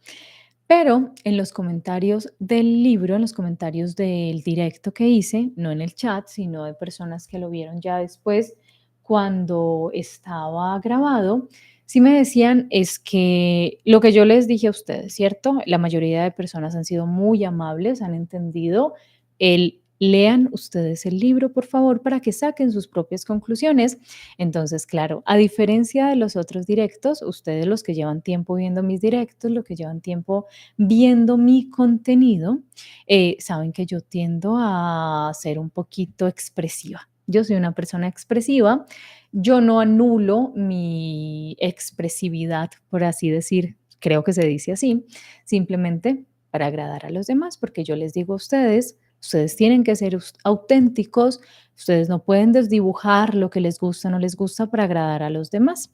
S1: Pero en los comentarios del libro, en los comentarios del directo que hice, no en el chat, sino de personas que lo vieron ya después, cuando estaba grabado, sí me decían es que lo que yo les dije a ustedes, ¿cierto? La mayoría de personas han sido muy amables, han entendido el Lean ustedes el libro, por favor, para que saquen sus propias conclusiones. Entonces, claro, a diferencia de los otros directos, ustedes los que llevan tiempo viendo mis directos, los que llevan tiempo viendo mi contenido, saben que yo tiendo a ser un poquito expresiva. Yo soy una persona expresiva. Yo no anulo mi expresividad, por así decir, creo que se dice así, simplemente para agradar a los demás, porque yo les digo a ustedes, ustedes tienen que ser auténticos, ustedes no pueden desdibujar lo que les gusta o no les gusta para agradar a los demás.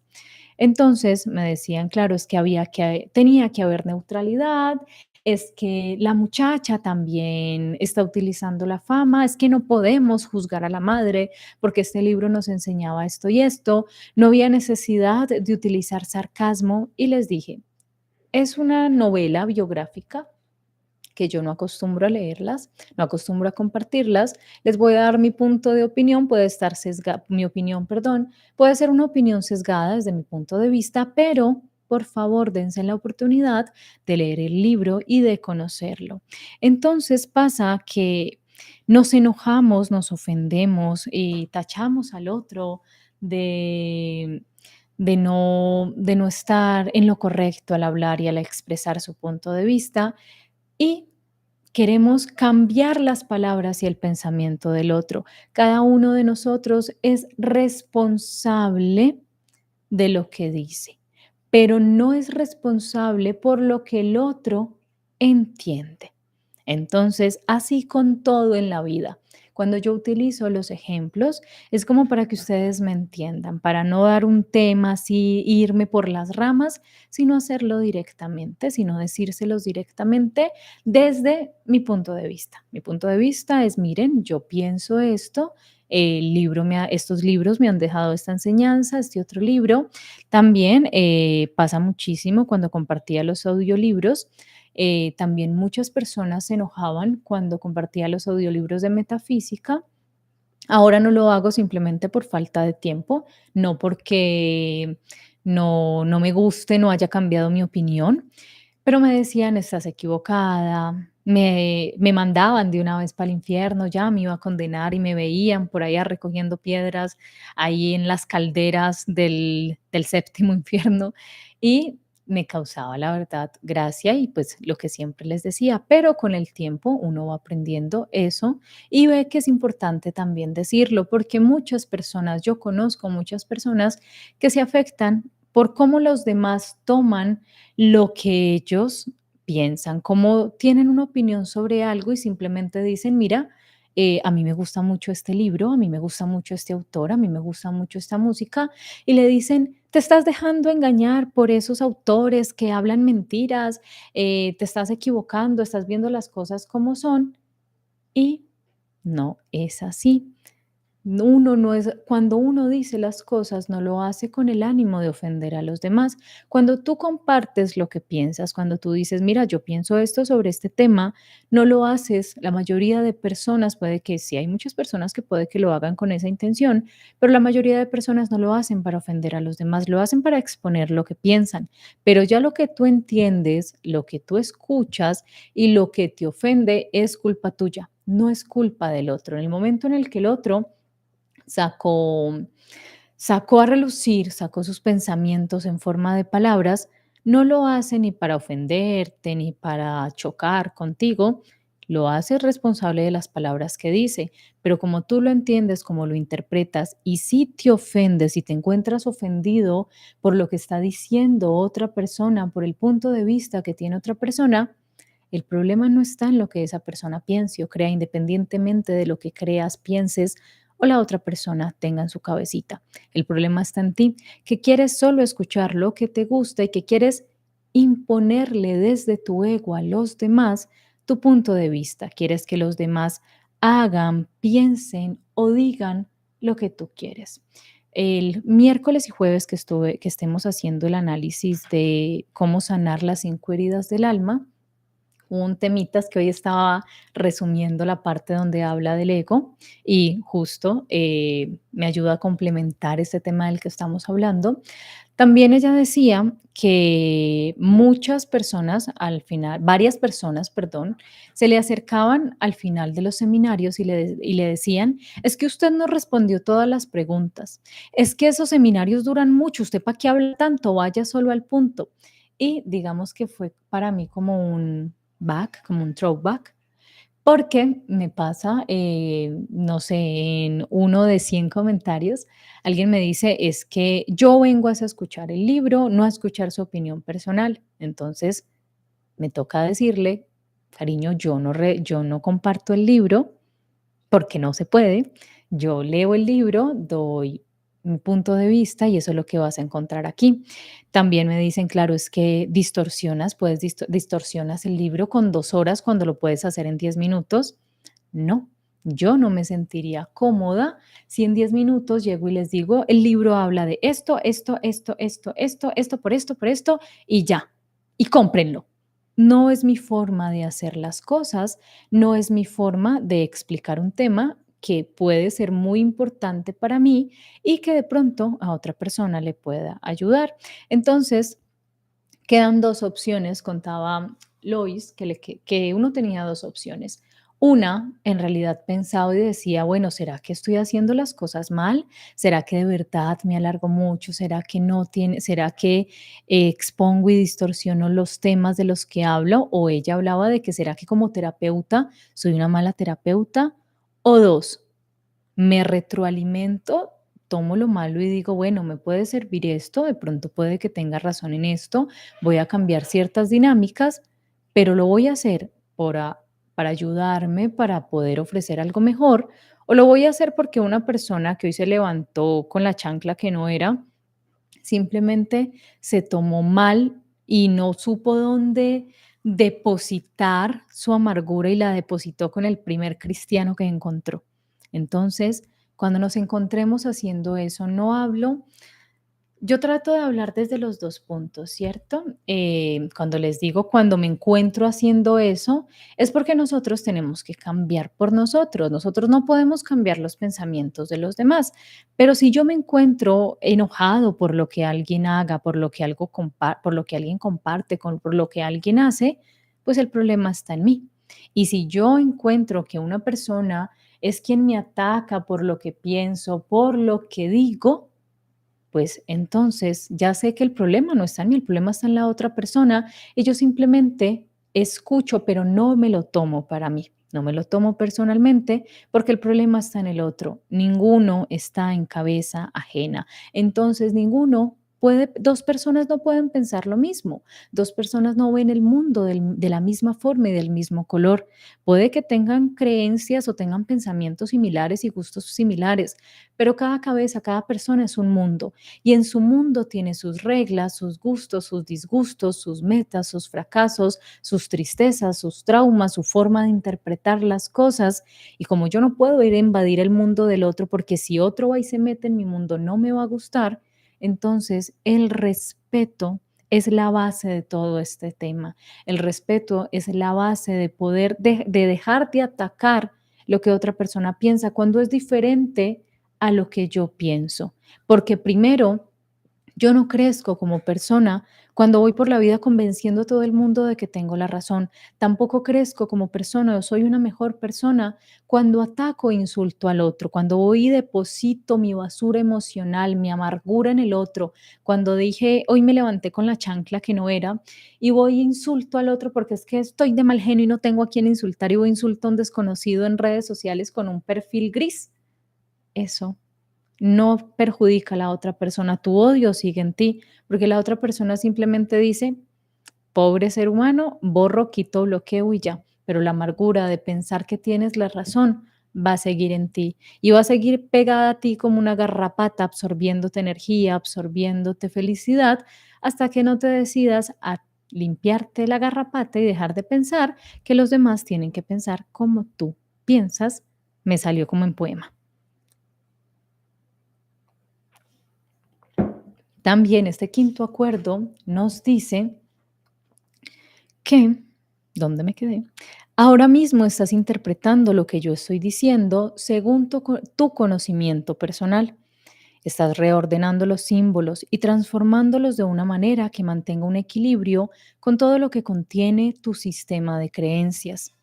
S1: Entonces me decían, claro, es que tenía que haber neutralidad, es que la muchacha también está utilizando la fama, es que no podemos juzgar a la madre porque este libro nos enseñaba esto y esto, no había necesidad de utilizar sarcasmo y les dije, es una novela biográfica que yo no acostumbro a leerlas, no acostumbro a compartirlas. Les voy a dar mi punto de opinión, puede estar sesgada, mi opinión, perdón, puede ser una opinión sesgada desde mi punto de vista, pero por favor dense la oportunidad de leer el libro y de conocerlo. Entonces pasa que nos enojamos, nos ofendemos y tachamos al otro de de no estar en lo correcto al hablar y al expresar su punto de vista y queremos cambiar las palabras y el pensamiento del otro. Cada uno de nosotros es responsable de lo que dice, pero no es responsable por lo que el otro entiende. Entonces, así con todo en la vida. Cuando yo utilizo los ejemplos, es como para que ustedes me entiendan, para no dar un tema así, irme por las ramas, sino hacerlo directamente, sino decírselos directamente desde mi punto de vista. Mi punto de vista es, miren, yo pienso esto, estos libros me han dejado esta enseñanza, este otro libro. También pasa muchísimo cuando compartía los audiolibros. También muchas personas se enojaban cuando compartía los audiolibros de metafísica. Ahora no lo hago simplemente por falta de tiempo, no porque no me guste, no haya cambiado mi opinión, pero me decían: "Estás equivocada", me mandaban de una vez para el infierno, ya me iba a condenar y me veían por allá recogiendo piedras ahí en las calderas del séptimo infierno y me causaba, la verdad, gracia y, pues, lo que siempre les decía, pero con el tiempo uno va aprendiendo eso y ve que es importante también decirlo, porque muchas personas, yo conozco muchas personas que se afectan por cómo los demás toman lo que ellos piensan, cómo tienen una opinión sobre algo y simplemente dicen, mira, a mí me gusta mucho este libro, a mí me gusta mucho este autor, a mí me gusta mucho esta música, y le dicen, te estás dejando engañar por esos autores que hablan mentiras, te estás equivocando, estás viendo las cosas como son, y no es así. Uno no es, cuando uno dice las cosas, no lo hace con el ánimo de ofender a los demás. Cuando tú compartes lo que piensas, cuando tú dices, mira, yo pienso esto sobre este tema, no lo haces. La mayoría de personas, puede que sí, hay muchas personas que puede que lo hagan con esa intención, pero la mayoría de personas no lo hacen para ofender a los demás, lo hacen para exponer lo que piensan. Pero ya lo que tú entiendes, lo que tú escuchas y lo que te ofende es culpa tuya, no es culpa del otro. En el momento en el que el otro sacó, sacó a relucir, sacó sus pensamientos en forma de palabras, no lo hace ni para ofenderte ni para chocar contigo, lo hace responsable de las palabras que dice, pero como tú lo entiendes, como lo interpretas, y si te ofendes, si te encuentras ofendido por lo que está diciendo otra persona, por el punto de vista que tiene otra persona, el problema no está en lo que esa persona piense o crea, independientemente de lo que creas, pienses o la otra persona tenga en su cabecita. El problema está en ti, que quieres solo escuchar lo que te gusta y que quieres imponerle desde tu ego a los demás tu punto de vista. Quieres que los demás hagan, piensen o digan lo que tú quieres. El miércoles y jueves que estemos haciendo el análisis de cómo sanar las 5 heridas del alma, un temitas que hoy estaba resumiendo la parte donde habla del ego y justo me ayuda a complementar este tema del que estamos hablando. También ella decía que muchas personas al final, varias personas, perdón, se le acercaban al final de los seminarios y le decían, es que usted no respondió todas las preguntas, es que esos seminarios duran mucho, usted para qué habla tanto, vaya solo al punto. Y digamos que fue para mí como un back, como un throwback, porque me pasa, no sé, en uno de 100 comentarios, alguien me dice, es que yo vengo es a escuchar el libro, no a escuchar su opinión personal. Entonces, me toca decirle, cariño, yo no comparto el libro porque no se puede. Yo leo el libro, doy mi punto de vista y eso es lo que vas a encontrar aquí. También me dicen, claro, es que distorsionas el libro con 2 horas cuando lo puedes hacer en 10 minutos. No, yo no me sentiría cómoda si en 10 minutos llego y les digo, el libro habla de esto, por esto, y ya, y cómprenlo. No es mi forma de hacer las cosas, no es mi forma de explicar un tema que puede ser muy importante para mí y que de pronto a otra persona le pueda ayudar. Entonces, quedan 2 opciones, contaba Lois, que uno tenía 2 opciones. Una, en realidad pensaba y decía, bueno, ¿será que estoy haciendo las cosas mal? ¿Será que de verdad me alargo mucho? ¿Será que expongo y distorsiono los temas de los que hablo? O ella hablaba de que será que como terapeuta soy una mala terapeuta. O 2, me retroalimento, tomo lo malo y digo, bueno, me puede servir esto, de pronto puede que tenga razón en esto, voy a cambiar ciertas dinámicas, pero lo voy a hacer para ayudarme, para poder ofrecer algo mejor, o lo voy a hacer porque una persona que hoy se levantó con la chancla que no era, simplemente se tomó mal y no supo dónde depositar su amargura y la depositó con el primer cristiano que encontró. Entonces, cuando nos encontremos haciendo eso, no hablo yo trato de hablar desde los 2 puntos, ¿cierto? Cuando les digo, cuando me encuentro haciendo eso, es porque nosotros tenemos que cambiar por nosotros. Nosotros no podemos cambiar los pensamientos de los demás, pero si yo me encuentro enojado por lo que alguien haga, por lo que alguien comparte, por lo que alguien hace, pues el problema está en mí. Y si yo encuentro que una persona es quien me ataca por lo que pienso, por lo que digo, pues entonces ya sé que el problema no está en mí, el problema está en la otra persona y yo simplemente escucho, pero no me lo tomo para mí, no me lo tomo personalmente porque el problema está en el otro. Ninguno está en cabeza ajena. Entonces, dos personas no pueden pensar lo mismo, dos personas no ven el mundo de la misma forma y del mismo color. Puede que tengan creencias o tengan pensamientos similares y gustos similares, pero cada cabeza, cada persona es un mundo y en su mundo tiene sus reglas, sus gustos, sus disgustos, sus metas, sus fracasos, sus tristezas, sus traumas, su forma de interpretar las cosas. Y como yo no puedo ir a invadir el mundo del otro, porque si otro va y se mete en mi mundo no me va a gustar, entonces el respeto es la base de todo este tema. El respeto es la base de poder, de dejar de atacar lo que otra persona piensa cuando es diferente a lo que yo pienso. Porque primero, yo no crezco como persona cuando voy por la vida convenciendo a todo el mundo de que tengo la razón. Tampoco crezco como persona o soy una mejor persona cuando ataco e insulto al otro, cuando voy y deposito mi basura emocional, mi amargura en el otro, cuando dije, hoy me levanté con la chancla que no era y voy e insulto al otro porque es que estoy de mal genio y no tengo a quién insultar y voy a insultar a un desconocido en redes sociales con un perfil gris. Eso no perjudica a la otra persona, tu odio sigue en ti, porque la otra persona simplemente dice, pobre ser humano, borro, quito, bloqueo y ya, pero la amargura de pensar que tienes la razón va a seguir en ti y va a seguir pegada a ti como una garrapata, absorbiéndote energía, absorbiéndote felicidad, hasta que no te decidas a limpiarte la garrapata y dejar de pensar que los demás tienen que pensar como tú piensas. Me salió como en poema. También este quinto acuerdo nos dice que ¿Dónde me quedé? Ahora mismo estás interpretando lo que yo estoy diciendo según tu conocimiento personal. Estás reordenando los símbolos y transformándolos de una manera que mantenga un equilibrio con todo lo que contiene tu sistema de creencias.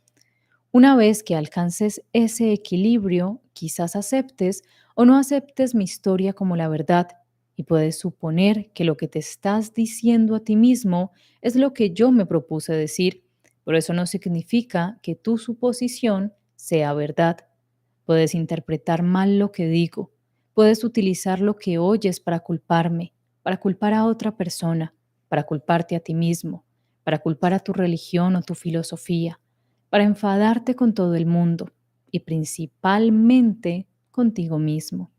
S1: Una vez que alcances ese equilibrio, quizás aceptes o no aceptes mi historia como la verdad y puedes suponer que lo que te estás diciendo a ti mismo es lo que yo me propuse decir, pero eso no significa que tu suposición sea verdad. Puedes interpretar mal lo que digo, puedes utilizar lo que oyes para culparme, para culpar a otra persona, para culparte a ti mismo, para culpar a tu religión o tu filosofía, para enfadarte con todo el mundo y principalmente contigo mismo.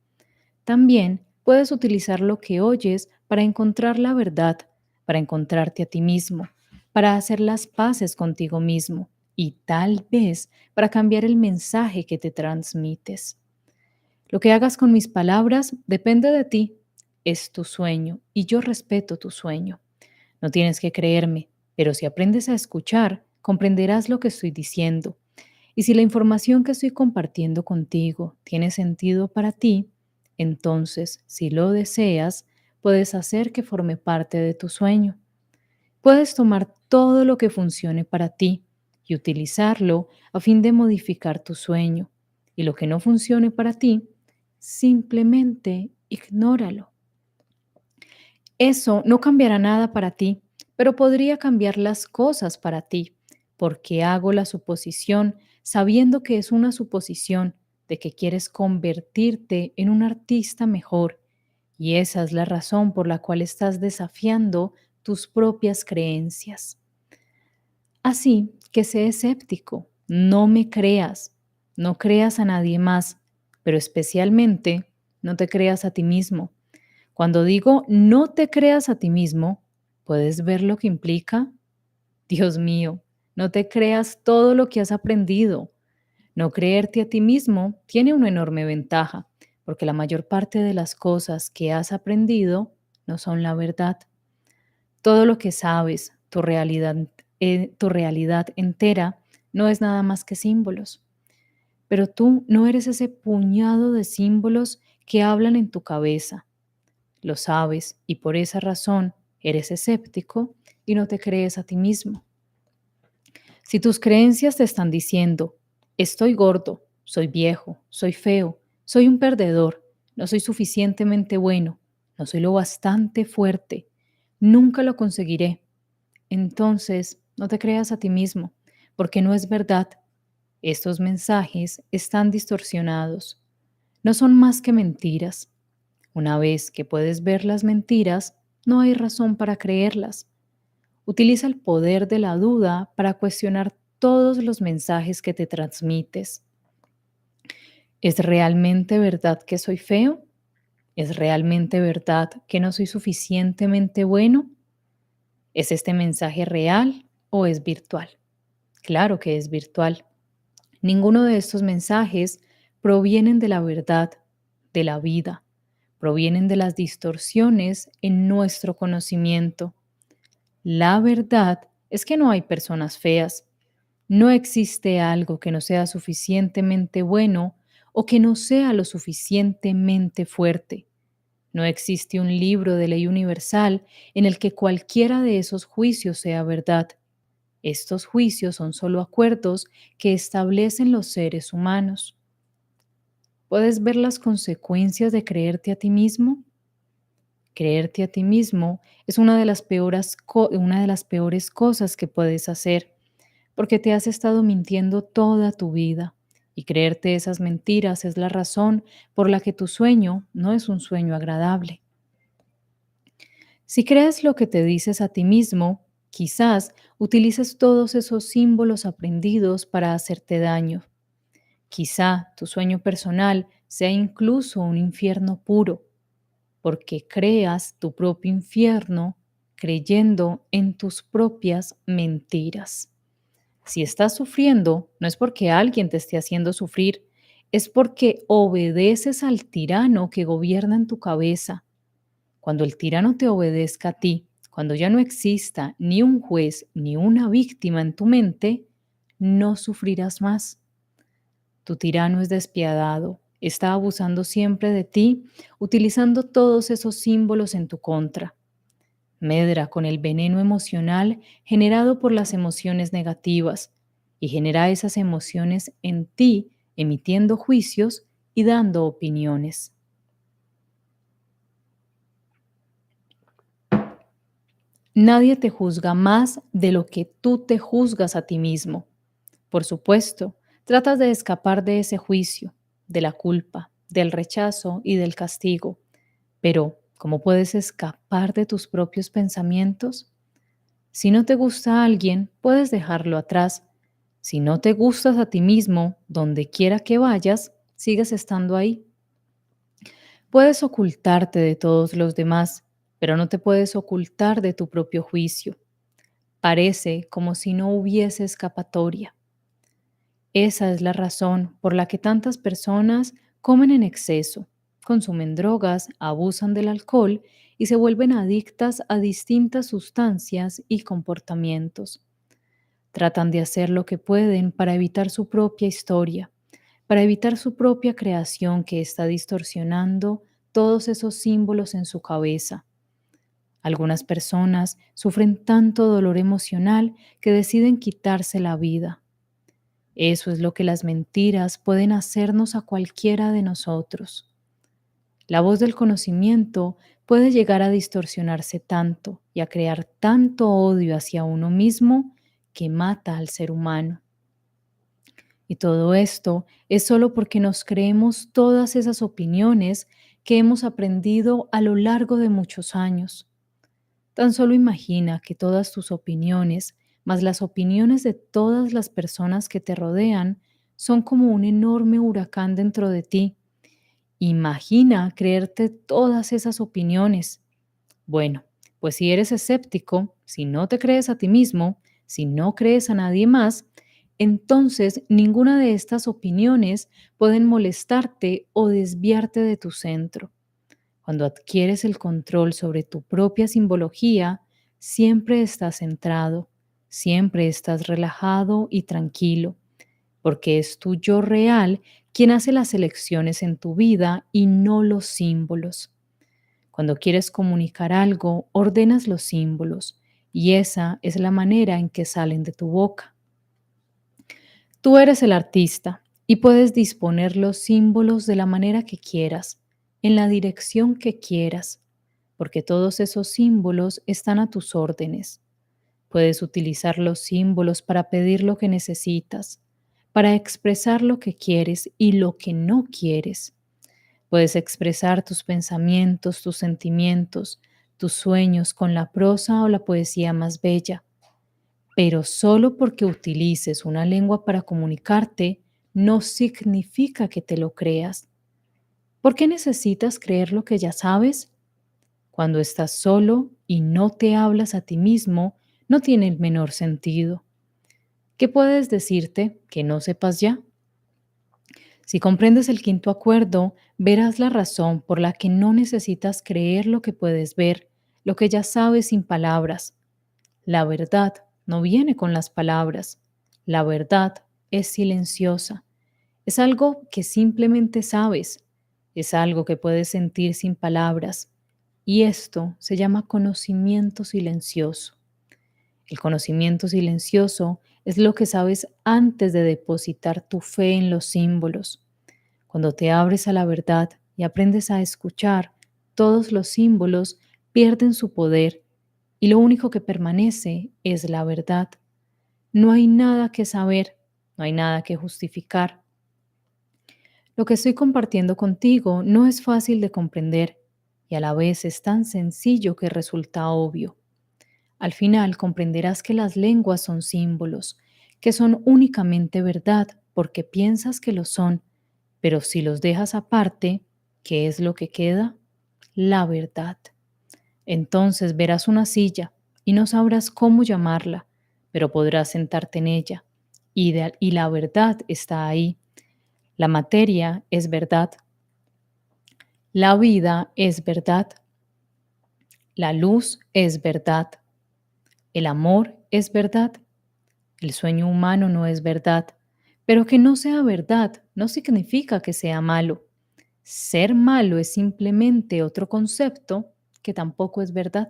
S1: También puedes utilizar lo que oyes para encontrar la verdad, para encontrarte a ti mismo, para hacer las paces contigo mismo y tal vez para cambiar el mensaje que te transmites. Lo que hagas con mis palabras depende de ti. Es tu sueño y yo respeto tu sueño. No tienes que creerme, pero si aprendes a escuchar, comprenderás lo que estoy diciendo. Y si la información que estoy compartiendo contigo tiene sentido para ti, entonces, si lo deseas, puedes hacer que forme parte de tu sueño. Puedes tomar todo lo que funcione para ti y utilizarlo a fin de modificar tu sueño. Y lo que no funcione para ti, simplemente ignóralo. Eso no cambiará nada para ti, pero podría cambiar las cosas para ti, porque hago la suposición sabiendo que es una suposición de que quieres convertirte en un artista mejor, y esa es la razón por la cual estás desafiando tus propias creencias. Así que sé escéptico, no me creas, no creas a nadie más, pero especialmente no te creas a ti mismo. Cuando digo no te creas a ti mismo, ¿puedes ver lo que implica? Dios mío, no te creas todo lo que has aprendido. No creerte a ti mismo tiene una enorme ventaja, porque la mayor parte de las cosas que has aprendido no son la verdad. Todo lo que sabes, tu realidad entera, no es nada más que símbolos. Pero tú no eres ese puñado de símbolos que hablan en tu cabeza. Lo sabes y por esa razón eres escéptico y no te crees a ti mismo. Si tus creencias te están diciendo, estoy gordo, soy viejo, soy feo, soy un perdedor, no soy suficientemente bueno, no soy lo bastante fuerte, nunca lo conseguiré, entonces no te creas a ti mismo, porque no es verdad. Estos mensajes están distorsionados. No son más que mentiras. Una vez que puedes ver las mentiras, no hay razón para creerlas. Utiliza el poder de la duda para cuestionar todos los mensajes que te transmites. ¿Es realmente verdad que soy feo? ¿Es realmente verdad que no soy suficientemente bueno? ¿Es este mensaje real o es virtual? Claro que es virtual. Ninguno de estos mensajes provienen de la verdad, de la vida, provienen de las distorsiones en nuestro conocimiento. La verdad es que no hay personas feas. No existe algo que no sea suficientemente bueno o que no sea lo suficientemente fuerte. No existe un libro de ley universal en el que cualquiera de esos juicios sea verdad. Estos juicios son solo acuerdos que establecen los seres humanos. ¿Puedes ver las consecuencias de creerte a ti mismo? Creerte a ti mismo es una de las peores cosas que puedes hacer, porque te has estado mintiendo toda tu vida. Y creerte esas mentiras es la razón por la que tu sueño no es un sueño agradable. Si crees lo que te dices a ti mismo, quizás utilices todos esos símbolos aprendidos para hacerte daño. Quizá tu sueño personal sea incluso un infierno puro, porque creas tu propio infierno creyendo en tus propias mentiras. Si estás sufriendo, no es porque alguien te esté haciendo sufrir, es porque obedeces al tirano que gobierna en tu cabeza. Cuando el tirano te obedezca a ti, Cuando ya no exista ni un juez ni una víctima en tu mente, no sufrirás más. Tu tirano es despiadado, está abusando siempre de ti, utilizando todos esos símbolos en tu contra. Medra con el veneno emocional generado por las emociones negativas y genera esas emociones en ti, emitiendo juicios y dando opiniones. Nadie te juzga más de lo que tú te juzgas a ti mismo. Por supuesto, tratas de escapar de ese juicio, de la culpa, del rechazo y del castigo. Pero, ¿cómo puedes escapar de tus propios pensamientos? Si no te gusta alguien, puedes dejarlo atrás. Si no te gustas a ti mismo, donde quiera que vayas, sigues estando ahí. Puedes ocultarte de todos los demás, pero no te puedes ocultar de tu propio juicio. Parece como si no hubiese escapatoria. Esa es la razón por la que tantas personas comen en exceso, consumen drogas, abusan del alcohol y se vuelven adictas a distintas sustancias y comportamientos. Tratan de hacer lo que pueden para evitar su propia historia, para evitar su propia creación que está distorsionando todos esos símbolos en su cabeza. Algunas personas sufren tanto dolor emocional que deciden quitarse la vida. Eso es lo que las mentiras pueden hacernos a cualquiera de nosotros. La voz del conocimiento puede llegar a distorsionarse tanto y a crear tanto odio hacia uno mismo que mata al ser humano. Y todo esto es solo porque nos creemos todas esas opiniones que hemos aprendido a lo largo de muchos años. Tan solo imagina que todas tus opiniones, más las opiniones de todas las personas que te rodean, son como un enorme huracán dentro de ti. Imagina creerte todas esas opiniones. Bueno, pues si eres escéptico, si no te crees a ti mismo, si no crees a nadie más, entonces ninguna de estas opiniones pueden molestarte o desviarte de tu centro. Cuando adquieres el control sobre tu propia simbología, siempre estás centrado, siempre estás relajado y tranquilo, porque es tu yo real quien hace las elecciones en tu vida y no los símbolos. Cuando quieres comunicar algo, ordenas los símbolos y esa es la manera en que salen de tu boca. Tú eres el artista y puedes disponer los símbolos de la manera que quieras, en la dirección que quieras, porque todos esos símbolos están a tus órdenes. Puedes utilizar los símbolos para pedir lo que necesitas, para expresar lo que quieres y lo que no quieres. Puedes expresar tus pensamientos, tus sentimientos, tus sueños con la prosa o la poesía más bella. Pero solo porque utilices una lengua para comunicarte no significa que te lo creas. ¿Por qué necesitas creer lo que ya sabes? Cuando estás solo y no te hablas a ti mismo, no tiene el menor sentido. ¿Qué puedes decirte que no sepas ya? Si comprendes el quinto acuerdo, verás la razón por la que no necesitas creer lo que puedes ver, lo que ya sabes sin palabras. La verdad no viene con las palabras. La verdad es silenciosa. Es algo que simplemente sabes. Es algo que puedes sentir sin palabras. Y esto se llama conocimiento silencioso. El conocimiento silencioso es lo que sabes antes de depositar tu fe en los símbolos. Cuando te abres a la verdad y aprendes a escuchar, todos los símbolos pierden su poder y lo único que permanece es la verdad. No hay nada que saber, no hay nada que justificar. Lo que estoy compartiendo contigo no es fácil de comprender y a la vez es tan sencillo que resulta obvio. Al final comprenderás que las lenguas son símbolos, que son únicamente verdad porque piensas que lo son, pero si los dejas aparte, ¿qué es lo que queda? La verdad. Entonces verás una silla y no sabrás cómo llamarla, pero podrás sentarte en ella. Y la verdad está ahí. La materia es verdad. La vida es verdad. La luz es verdad, el amor es verdad, el sueño humano no es verdad, pero que no sea verdad no significa que sea malo. Ser malo es simplemente otro concepto que tampoco es verdad.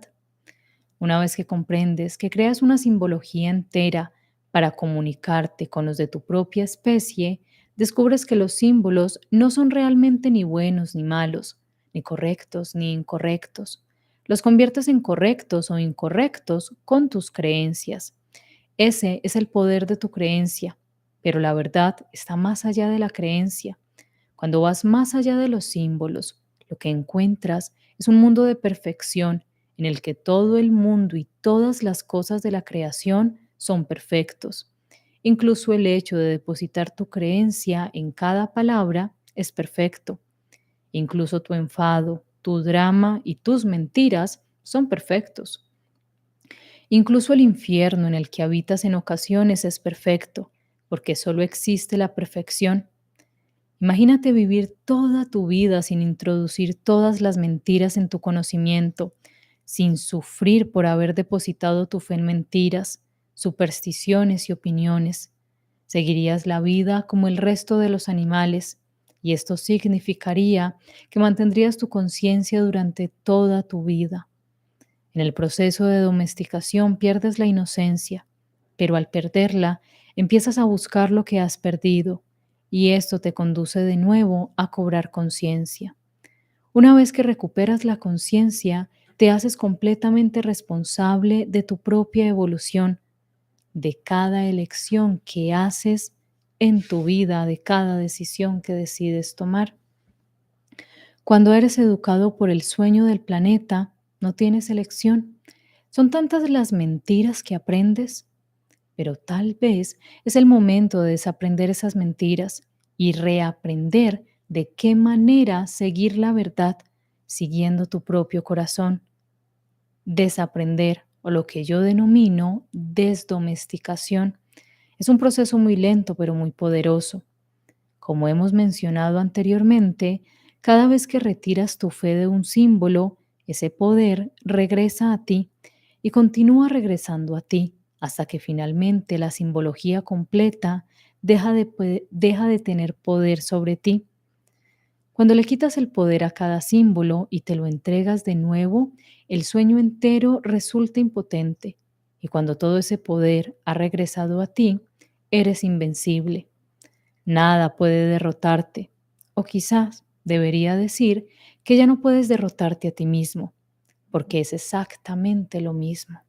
S1: Una vez que comprendes que creas una simbología entera para comunicarte con los de tu propia especie, descubres que los símbolos no son realmente ni buenos ni malos, ni correctos ni incorrectos. Los conviertes en correctos o incorrectos con tus creencias. Ese es el poder de tu creencia, pero la verdad está más allá de la creencia. Cuando vas más allá de los símbolos, lo que encuentras es un mundo de perfección en el que todo el mundo y todas las cosas de la creación son perfectos. Incluso el hecho de depositar tu creencia en cada palabra es perfecto. Incluso tu enfado, tu drama y tus mentiras son perfectos. Incluso el infierno en el que habitas en ocasiones es perfecto, porque solo existe la perfección. Imagínate vivir toda tu vida sin introducir todas las mentiras en tu conocimiento, sin sufrir por haber depositado tu fe en mentiras, supersticiones y opiniones. Seguirías la vida como el resto de los animales, y esto significaría que mantendrías tu conciencia durante toda tu vida. En el proceso de domesticación pierdes la inocencia, pero al perderla empiezas a buscar lo que has perdido y esto te conduce de nuevo a cobrar conciencia. Una vez que recuperas la conciencia, te haces completamente responsable de tu propia evolución, de cada elección que haces en tu vida, de cada decisión que decides tomar. Cuando eres educado por el sueño del planeta, no tienes elección. Son tantas las mentiras que aprendes, pero tal vez es el momento de desaprender esas mentiras y reaprender de qué manera seguir la verdad siguiendo tu propio corazón. Desaprender, o lo que yo denomino desdomesticación, es un proceso muy lento pero muy poderoso. Como hemos mencionado anteriormente, cada vez que retiras tu fe de un símbolo, ese poder regresa a ti y continúa regresando a ti hasta que finalmente la simbología completa deja de tener poder sobre ti. Cuando le quitas el poder a cada símbolo y te lo entregas de nuevo, el sueño entero resulta impotente y cuando todo ese poder ha regresado a ti, eres invencible. Nada puede derrotarte. O quizás debería decir que ya no puedes derrotarte a ti mismo, porque es exactamente lo mismo.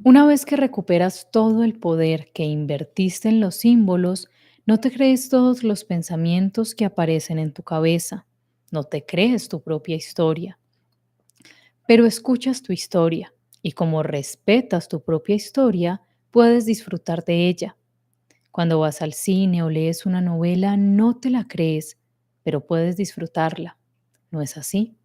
S1: Una vez que recuperas todo el poder que invertiste en los símbolos, no te crees todos los pensamientos que aparecen en tu cabeza. No te crees tu propia historia, pero escuchas tu historia y como respetas tu propia historia, puedes disfrutar de ella. Cuando vas al cine o lees una novela, no te la crees, pero puedes disfrutarla. ¿No es así?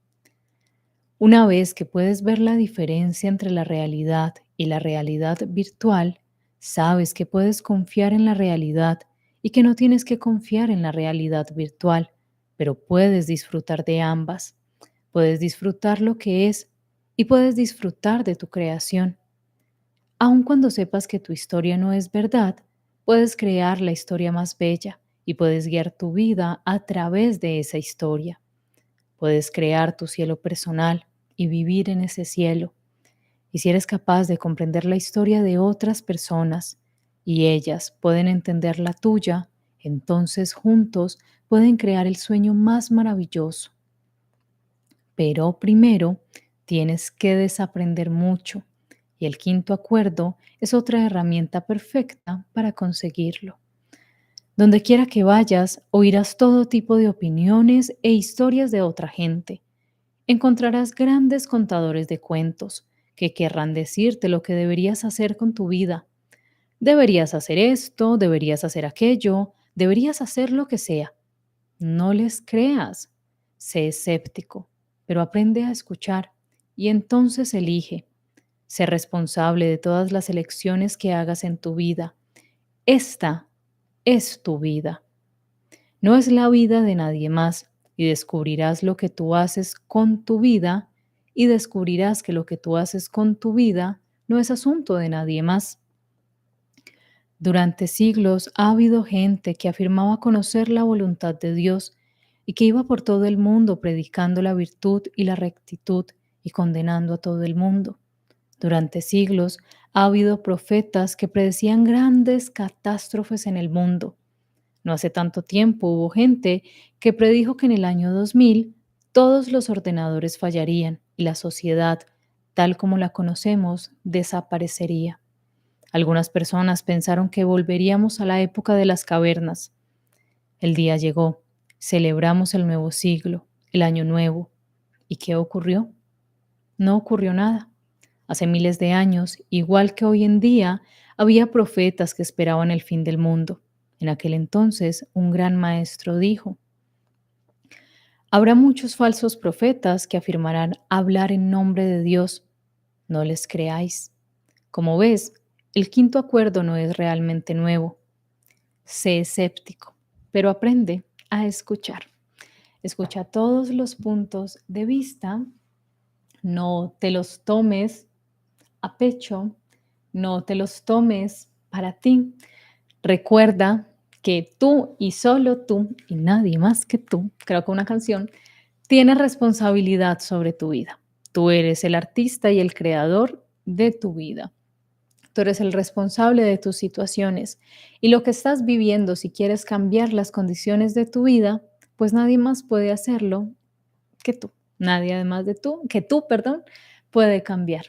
S1: Una vez que puedes ver la diferencia entre la realidad y la realidad virtual, sabes que puedes confiar en la realidad y que no tienes que confiar en la realidad virtual, pero puedes disfrutar de ambas. Puedes disfrutar lo que es y puedes disfrutar de tu creación. Aun cuando sepas que tu historia no es verdad, puedes crear la historia más bella y puedes guiar tu vida a través de esa historia. Puedes crear tu cielo personal y vivir en ese cielo. Y si eres capaz de comprender la historia de otras personas y ellas pueden entender la tuya, entonces juntos pueden crear el sueño más maravilloso. Pero primero tienes que desaprender mucho y el quinto acuerdo es otra herramienta perfecta para conseguirlo. Donde quiera que vayas, oirás todo tipo de opiniones e historias de otra gente. Encontrarás grandes contadores de cuentos que querrán decirte lo que deberías hacer con tu vida. Deberías hacer esto, deberías hacer aquello, deberías hacer lo que sea. No les creas. Sé escéptico, pero aprende a escuchar y entonces elige. Sé responsable de todas las elecciones que hagas en tu vida. Esta es tu vida. No es la vida de nadie más, y descubrirás lo que tú haces con tu vida y descubrirás que lo que tú haces con tu vida no es asunto de nadie más. Durante siglos ha habido gente que afirmaba conocer la voluntad de Dios y que iba por todo el mundo predicando la virtud y la rectitud y condenando a todo el mundo. Durante siglos ha habido profetas que predecían grandes catástrofes en el mundo. No hace tanto tiempo hubo gente que predijo que en el año 2000 todos los ordenadores fallarían y la sociedad, tal como la conocemos, desaparecería. Algunas personas pensaron que volveríamos a la época de las cavernas. El día llegó, celebramos el nuevo siglo, el año nuevo. ¿Y qué ocurrió? No ocurrió nada. Hace miles de años, igual que hoy en día, había profetas que esperaban el fin del mundo. En aquel entonces, un gran maestro dijo: habrá muchos falsos profetas que afirmarán hablar en nombre de Dios. No les creáis. Como ves, el quinto acuerdo no es realmente nuevo. Sé escéptico, pero aprende a escuchar. Escucha todos los puntos de vista, no te los tomes a pecho, no te los tomes para ti. Recuerda que tú y solo tú y nadie más que tú, creo que una canción, tienes responsabilidad sobre tu vida. Tú eres el artista y el creador de tu vida. Tú eres el responsable de tus situaciones y lo que estás viviendo, si quieres cambiar las condiciones de tu vida, pues nadie más puede hacerlo que tú. Nadie además de tú, que tú, perdón, puede cambiar.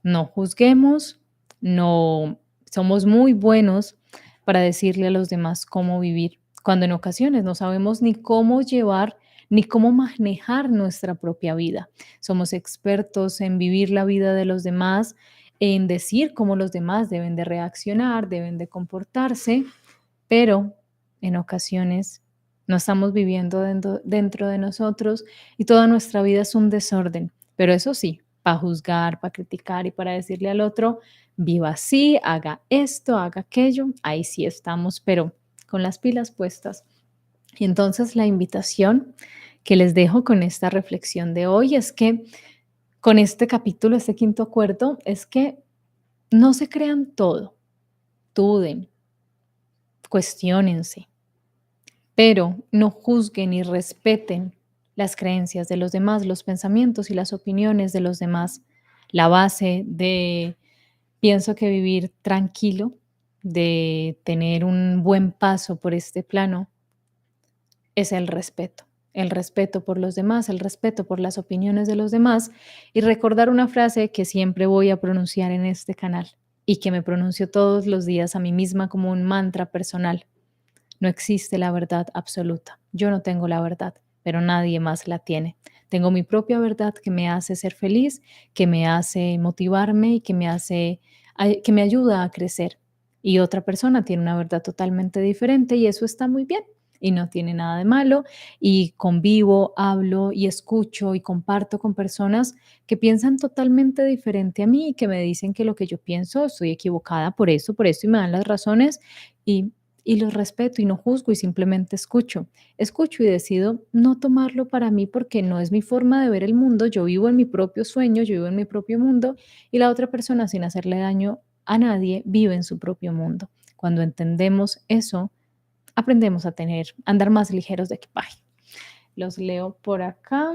S1: No juzguemos, no somos muy buenos para decirle a los demás cómo vivir, cuando en ocasiones no sabemos ni cómo llevar ni cómo manejar nuestra propia vida. Somos expertos en vivir la vida de los demás, en decir cómo los demás deben de reaccionar, deben de comportarse, pero en ocasiones no estamos viviendo dentro de nosotros y toda nuestra vida es un desorden. Pero eso sí, para juzgar, para criticar y para decirle al otro, viva así, haga esto, haga aquello, ahí sí estamos, pero con las pilas puestas. Y entonces la invitación que les dejo con esta reflexión de hoy es que con este capítulo, este quinto acuerdo, es que no se crean todo, duden, cuestiónense, pero no juzguen y respeten las creencias de los demás, los pensamientos y las opiniones de los demás. La base de, pienso que vivir tranquilo, de tener un buen paso por este plano, es el respeto por los demás, el respeto por las opiniones de los demás y recordar una frase que siempre voy a pronunciar en este canal y que me pronuncio todos los días a mí misma como un mantra personal. No existe la verdad absoluta. Yo no tengo la verdad, pero nadie más la tiene. Tengo mi propia verdad que me hace ser feliz, que me hace motivarme y que me ayuda a crecer. Y otra persona tiene una verdad totalmente diferente y eso está muy bien y no tiene nada de malo. Y convivo, hablo y escucho y comparto con personas que piensan totalmente diferente a mí y que me dicen que lo que yo pienso estoy equivocada por esto y me dan las razones y los respeto y no juzgo y simplemente escucho. Escucho y decido no tomarlo para mí porque no es mi forma de ver el mundo. Yo vivo en mi propio sueño, yo vivo en mi propio mundo y la otra persona, sin hacerle daño a nadie, vive en su propio mundo. Cuando entendemos eso, aprendemos a andar más ligeros de equipaje. Los leo por acá.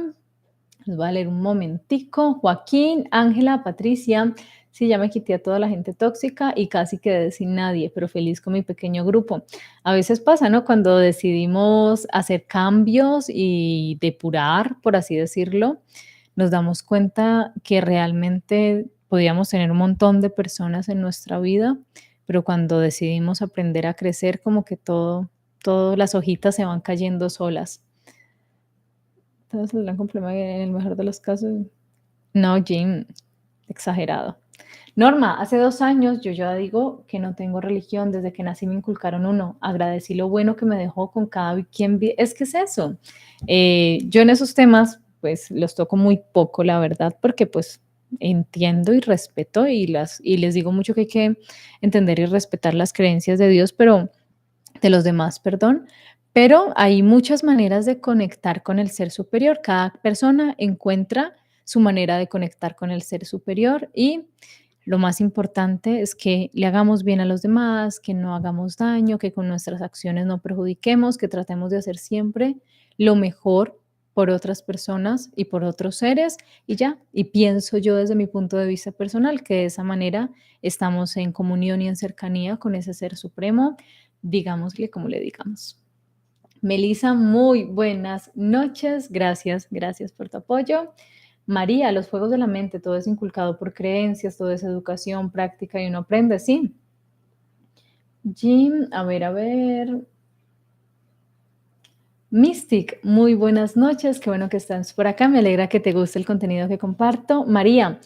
S1: Les voy a leer un momentico. Joaquín, Ángela, Patricia. Sí, ya me quité a toda la gente tóxica y casi quedé sin nadie, pero feliz con mi pequeño grupo. A veces pasa, ¿no? Cuando decidimos hacer cambios y depurar, por así decirlo, nos damos cuenta que realmente podíamos tener un montón de personas en nuestra vida, pero cuando decidimos aprender a crecer, como que todas las hojitas se van cayendo solas. Entonces, el gran complemento en el mejor de los casos. No, Jim, exagerado. Norma, hace 2 años yo ya digo que no tengo religión, desde que nací me inculcaron uno, agradecí lo bueno que me dejó con cada quien, es que es eso. Yo en esos temas pues los toco muy poco, la verdad, porque pues entiendo y respeto y les digo mucho que hay que entender y respetar las creencias de Dios, pero de los demás, perdón, Pero hay muchas maneras de conectar con el ser superior. Cada persona encuentra su manera de conectar con el ser superior y lo más importante es que le hagamos bien a los demás, que no hagamos daño, que con nuestras acciones no perjudiquemos, que tratemos de hacer siempre lo mejor por otras personas y por otros seres y ya. Y pienso yo desde mi punto de vista personal que de esa manera estamos en comunión y en cercanía con ese ser supremo, digámosle como le digamos. Melissa, muy buenas noches. Gracias, gracias por tu apoyo. María, los juegos de la mente, todo es inculcado por creencias, todo es educación, práctica y uno aprende, sí. Jim, a ver. Mystic, muy buenas noches, qué bueno que estás por acá, me alegra que te guste el contenido que comparto. María,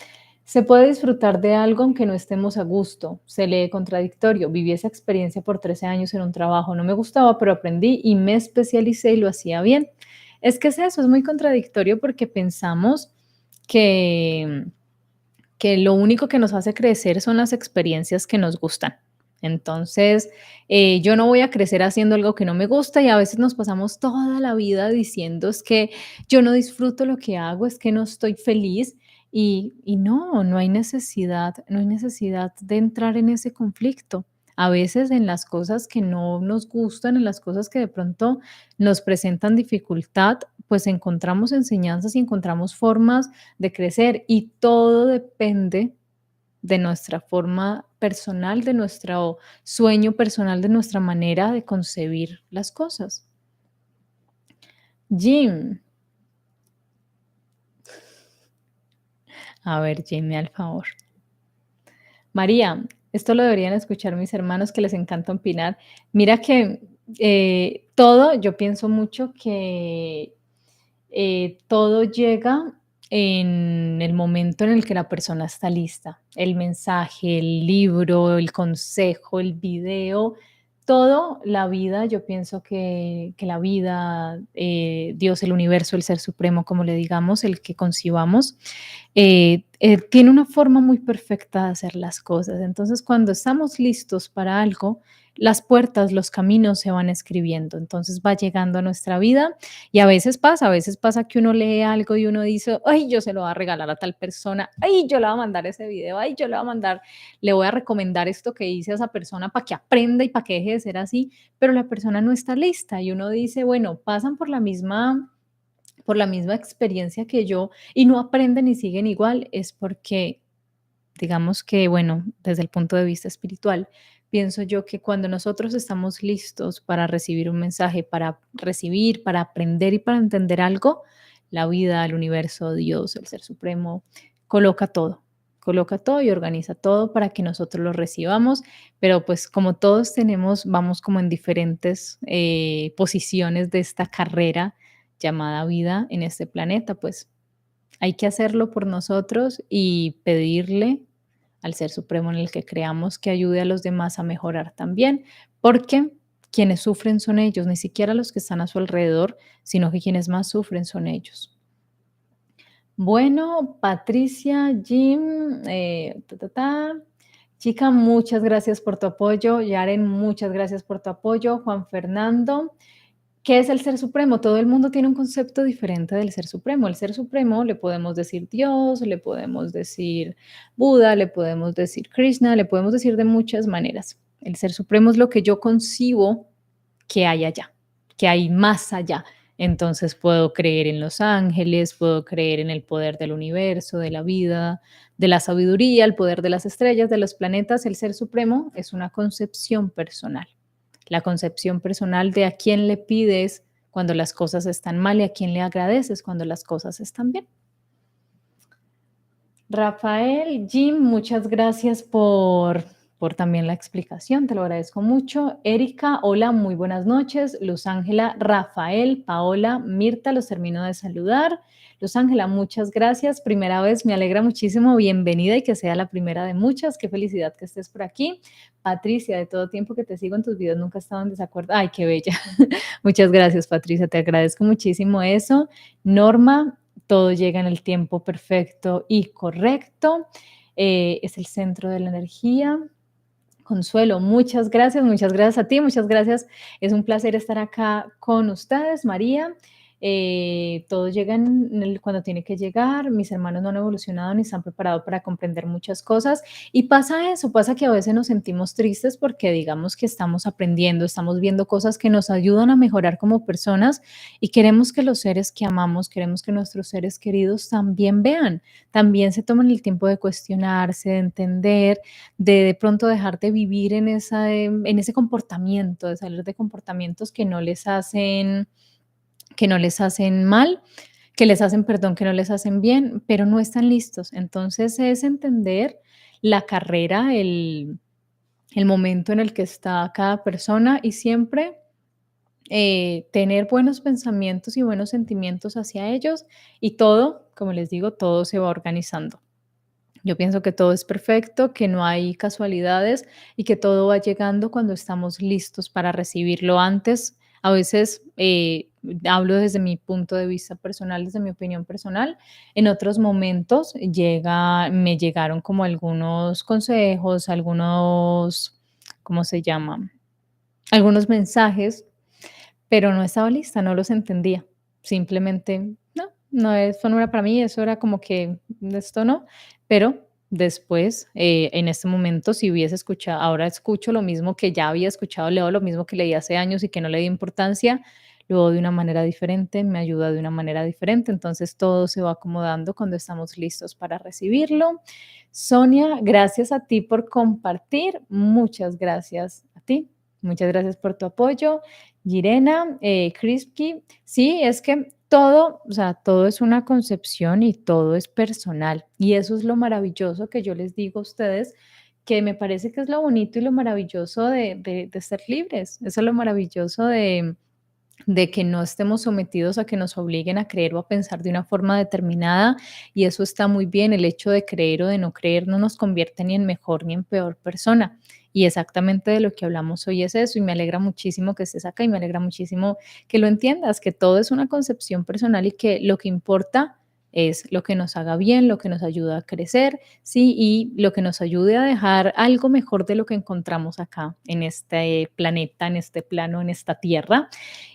S1: se puede disfrutar de algo aunque no estemos a gusto, se lee contradictorio, viví esa experiencia por 13 años en un trabajo, no me gustaba, pero aprendí y me especialicé y lo hacía bien. Es que es eso, es muy contradictorio porque pensamos que, que lo único que nos hace crecer son las experiencias que nos gustan. Entonces, yo no voy a crecer haciendo algo que no me gusta y a veces nos pasamos toda la vida diciendo es que yo no disfruto lo que hago, es que no estoy feliz y no, no hay necesidad, no hay necesidad de entrar en ese conflicto. A veces en las cosas que no nos gustan, en las cosas que de pronto nos presentan dificultad, pues encontramos enseñanzas y encontramos formas de crecer y todo depende de nuestra forma personal, de nuestro sueño personal, de nuestra manera de concebir las cosas. Jim, a ver, Jim, me al favor. María, esto lo deberían escuchar mis hermanos que les encanta opinar. Mira que todo, yo pienso mucho que todo llega en el momento en el que la persona está lista. El mensaje, el libro, el consejo, el video, todo, la vida, yo pienso que la vida, Dios, el universo, el ser supremo, como le digamos, el que concibamos, tiene una forma muy perfecta de hacer las cosas. Entonces, cuando estamos listos para algo, las puertas, los caminos se van escribiendo. Entonces va llegando a nuestra vida y a veces pasa que uno lee algo y uno dice, ay, yo se lo voy a regalar a tal persona, ay, yo le voy a mandar ese video, ay, yo le voy a mandar, le voy a recomendar esto que hice a esa persona para que aprenda y para que deje de ser así, pero la persona no está lista y uno dice, bueno, pasan por la misma experiencia que yo y no aprenden y siguen igual, es porque, digamos que, bueno, desde el punto de vista espiritual, pienso yo que cuando nosotros estamos listos para recibir un mensaje, para recibir, para aprender y para entender algo, la vida, el universo, Dios, el Ser Supremo, coloca todo. Coloca todo y organiza todo para que nosotros lo recibamos, pero pues como todos tenemos, vamos como en diferentes posiciones de esta carrera llamada vida en este planeta, pues hay que hacerlo por nosotros y pedirle al Ser Supremo en el que creamos que ayude a los demás a mejorar también, porque quienes sufren son ellos, ni siquiera los que están a su alrededor, sino que quienes más sufren son ellos. Bueno, Patricia, Jim, ta, ta, ta. Chica, muchas gracias por tu apoyo. Yaren, muchas gracias por tu apoyo. Juan Fernando, ¿qué es el Ser Supremo? Todo el mundo tiene un concepto diferente del Ser Supremo. El Ser Supremo le podemos decir Dios, le podemos decir Buda, le podemos decir Krishna, le podemos decir de muchas maneras. El Ser Supremo es lo que yo concibo que hay allá, que hay más allá. Entonces puedo creer en los ángeles, puedo creer en el poder del universo, de la vida, de la sabiduría, el poder de las estrellas, de los planetas. El Ser Supremo es una concepción personal, la concepción personal de a quién le pides cuando las cosas están mal y a quién le agradeces cuando las cosas están bien. Rafael, Jim, muchas gracias por también la explicación, te lo agradezco mucho. Erika, hola, muy buenas noches. Luz Ángela, Rafael, Paola, Mirta, los termino de saludar. Luz Ángela, muchas gracias. Primera vez, me alegra muchísimo. Bienvenida y que sea la primera de muchas. Qué felicidad que estés por aquí. Patricia, de todo tiempo que te sigo en tus videos, nunca he estado en desacuerdo. Ay, qué bella. Muchas gracias, Patricia, te agradezco muchísimo eso. Norma, todo llega en el tiempo perfecto y correcto. Es el centro de la energía. Consuelo, muchas gracias a ti, muchas gracias. Es un placer estar acá con ustedes, María. Todo llega cuando tiene que llegar. Mis hermanos no han evolucionado ni están preparados para comprender muchas cosas. Y pasa eso, pasa que a veces nos sentimos tristes porque digamos que estamos aprendiendo, estamos viendo cosas que nos ayudan a mejorar como personas y queremos que los seres que amamos, queremos que nuestros seres queridos también vean, también se tomen el tiempo de cuestionarse, de entender, de pronto dejar de vivir en ese comportamiento, de salir de comportamientos que no les hacen mal, que les hacen, perdón, que no les hacen bien, pero no están listos. Entonces es entender la carrera, el momento en el que está cada persona y siempre tener buenos pensamientos y buenos sentimientos hacia ellos y todo, como les digo, todo se va organizando. Yo pienso que todo es perfecto, que no hay casualidades y que todo va llegando cuando estamos listos para recibirlo antes. A veces hablo desde mi punto de vista personal, desde mi opinión personal. En otros momentos me llegaron como algunos consejos, algunos, ¿cómo se llama? Algunos mensajes, pero no estaba lista, no los entendía. Simplemente, no, eso no era para mí, eso era como que esto no. Pero después, en este momento, si hubiese escuchado, ahora escucho lo mismo que ya había escuchado, leo lo mismo que leí hace años y que no le di importancia, lo veo de una manera diferente, me ayuda de una manera diferente. Entonces todo se va acomodando cuando estamos listos para recibirlo. Sonia, gracias a ti por compartir. Muchas gracias a ti. Muchas gracias por tu apoyo. Yirena, Krisky, sí, es que todo, o sea, todo es una concepción y todo es personal. Y eso es lo maravilloso que yo les digo a ustedes, que me parece que es lo bonito y lo maravilloso de ser libres. Eso es lo maravilloso de que no estemos sometidos a que nos obliguen a creer o a pensar de una forma determinada y eso está muy bien. El hecho de creer o de no creer no nos convierte ni en mejor ni en peor persona. Y exactamente de lo que hablamos hoy es eso y me alegra muchísimo que estés acá y me alegra muchísimo que lo entiendas, que todo es una concepción personal y que lo que importa es lo que nos haga bien, lo que nos ayuda a crecer, sí, y lo que nos ayude a dejar algo mejor de lo que encontramos acá en este planeta, en este plano, en esta tierra.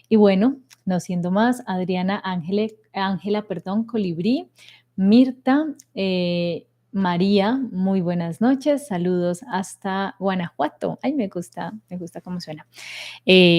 S1: Y bueno, no siendo más, Adriana Ángela, perdón, Colibrí, Mirta, María, muy buenas noches, saludos hasta Guanajuato. Ay, me gusta cómo suena.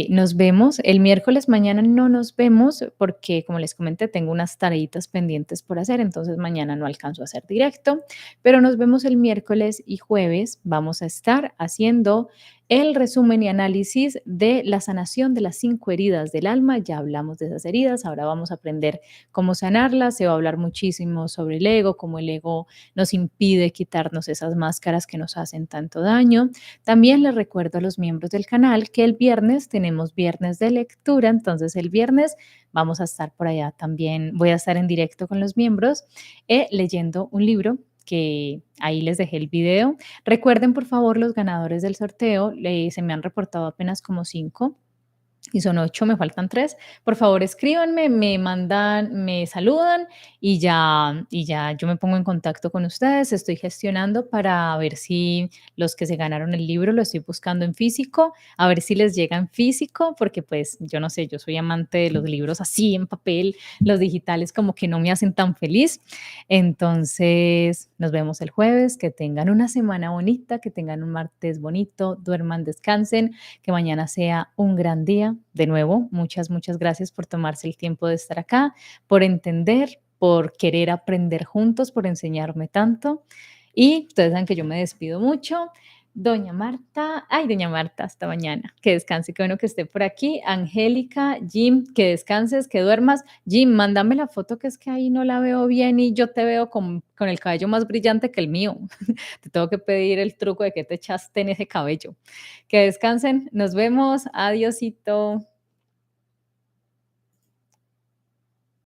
S1: Nos vemos el miércoles, mañana no nos vemos porque, como les comenté, tengo unas tareitas pendientes por hacer, entonces mañana no alcanzo a hacer directo, pero nos vemos el miércoles y jueves. Vamos a estar haciendo el resumen y análisis de la sanación de las 5 heridas del alma. Ya hablamos de esas heridas, ahora vamos a aprender cómo sanarlas. Se va a hablar muchísimo sobre el ego, cómo el ego nos impide quitarnos esas máscaras que nos hacen tanto daño. También les recuerdo a los miembros del canal que el viernes tenemos viernes de lectura, entonces el viernes vamos a estar por allá también, voy a estar en directo con los miembros leyendo un libro que ahí les dejé el video. Recuerden por favor los ganadores del sorteo, se me han reportado apenas como 5 y son 8, me faltan 3. Por favor, escríbanme, me mandan, me saludan y ya yo me pongo en contacto con ustedes. Estoy gestionando para ver si los que se ganaron el libro lo estoy buscando en físico, a ver si les llega en físico, porque pues yo no sé, yo soy amante de los libros así en papel, los digitales como que no me hacen tan feliz. Entonces, nos vemos el jueves, que tengan una semana bonita, que tengan un martes bonito, duerman, descansen, que mañana sea un gran día. De nuevo, muchas gracias por tomarse el tiempo de estar acá, por entender, por querer aprender juntos, por enseñarme tanto. Y ustedes saben que yo me despido mucho. Doña Marta, ay, doña Marta, hasta mañana. Que descanse, qué bueno que esté por aquí. Angélica, Jim, que descanses, que duermas. Jim, mándame la foto que es que ahí no la veo bien y yo te veo con el cabello más brillante que el mío. Te tengo que pedir el truco de que te echaste en ese cabello. Que descansen, nos vemos, adiosito.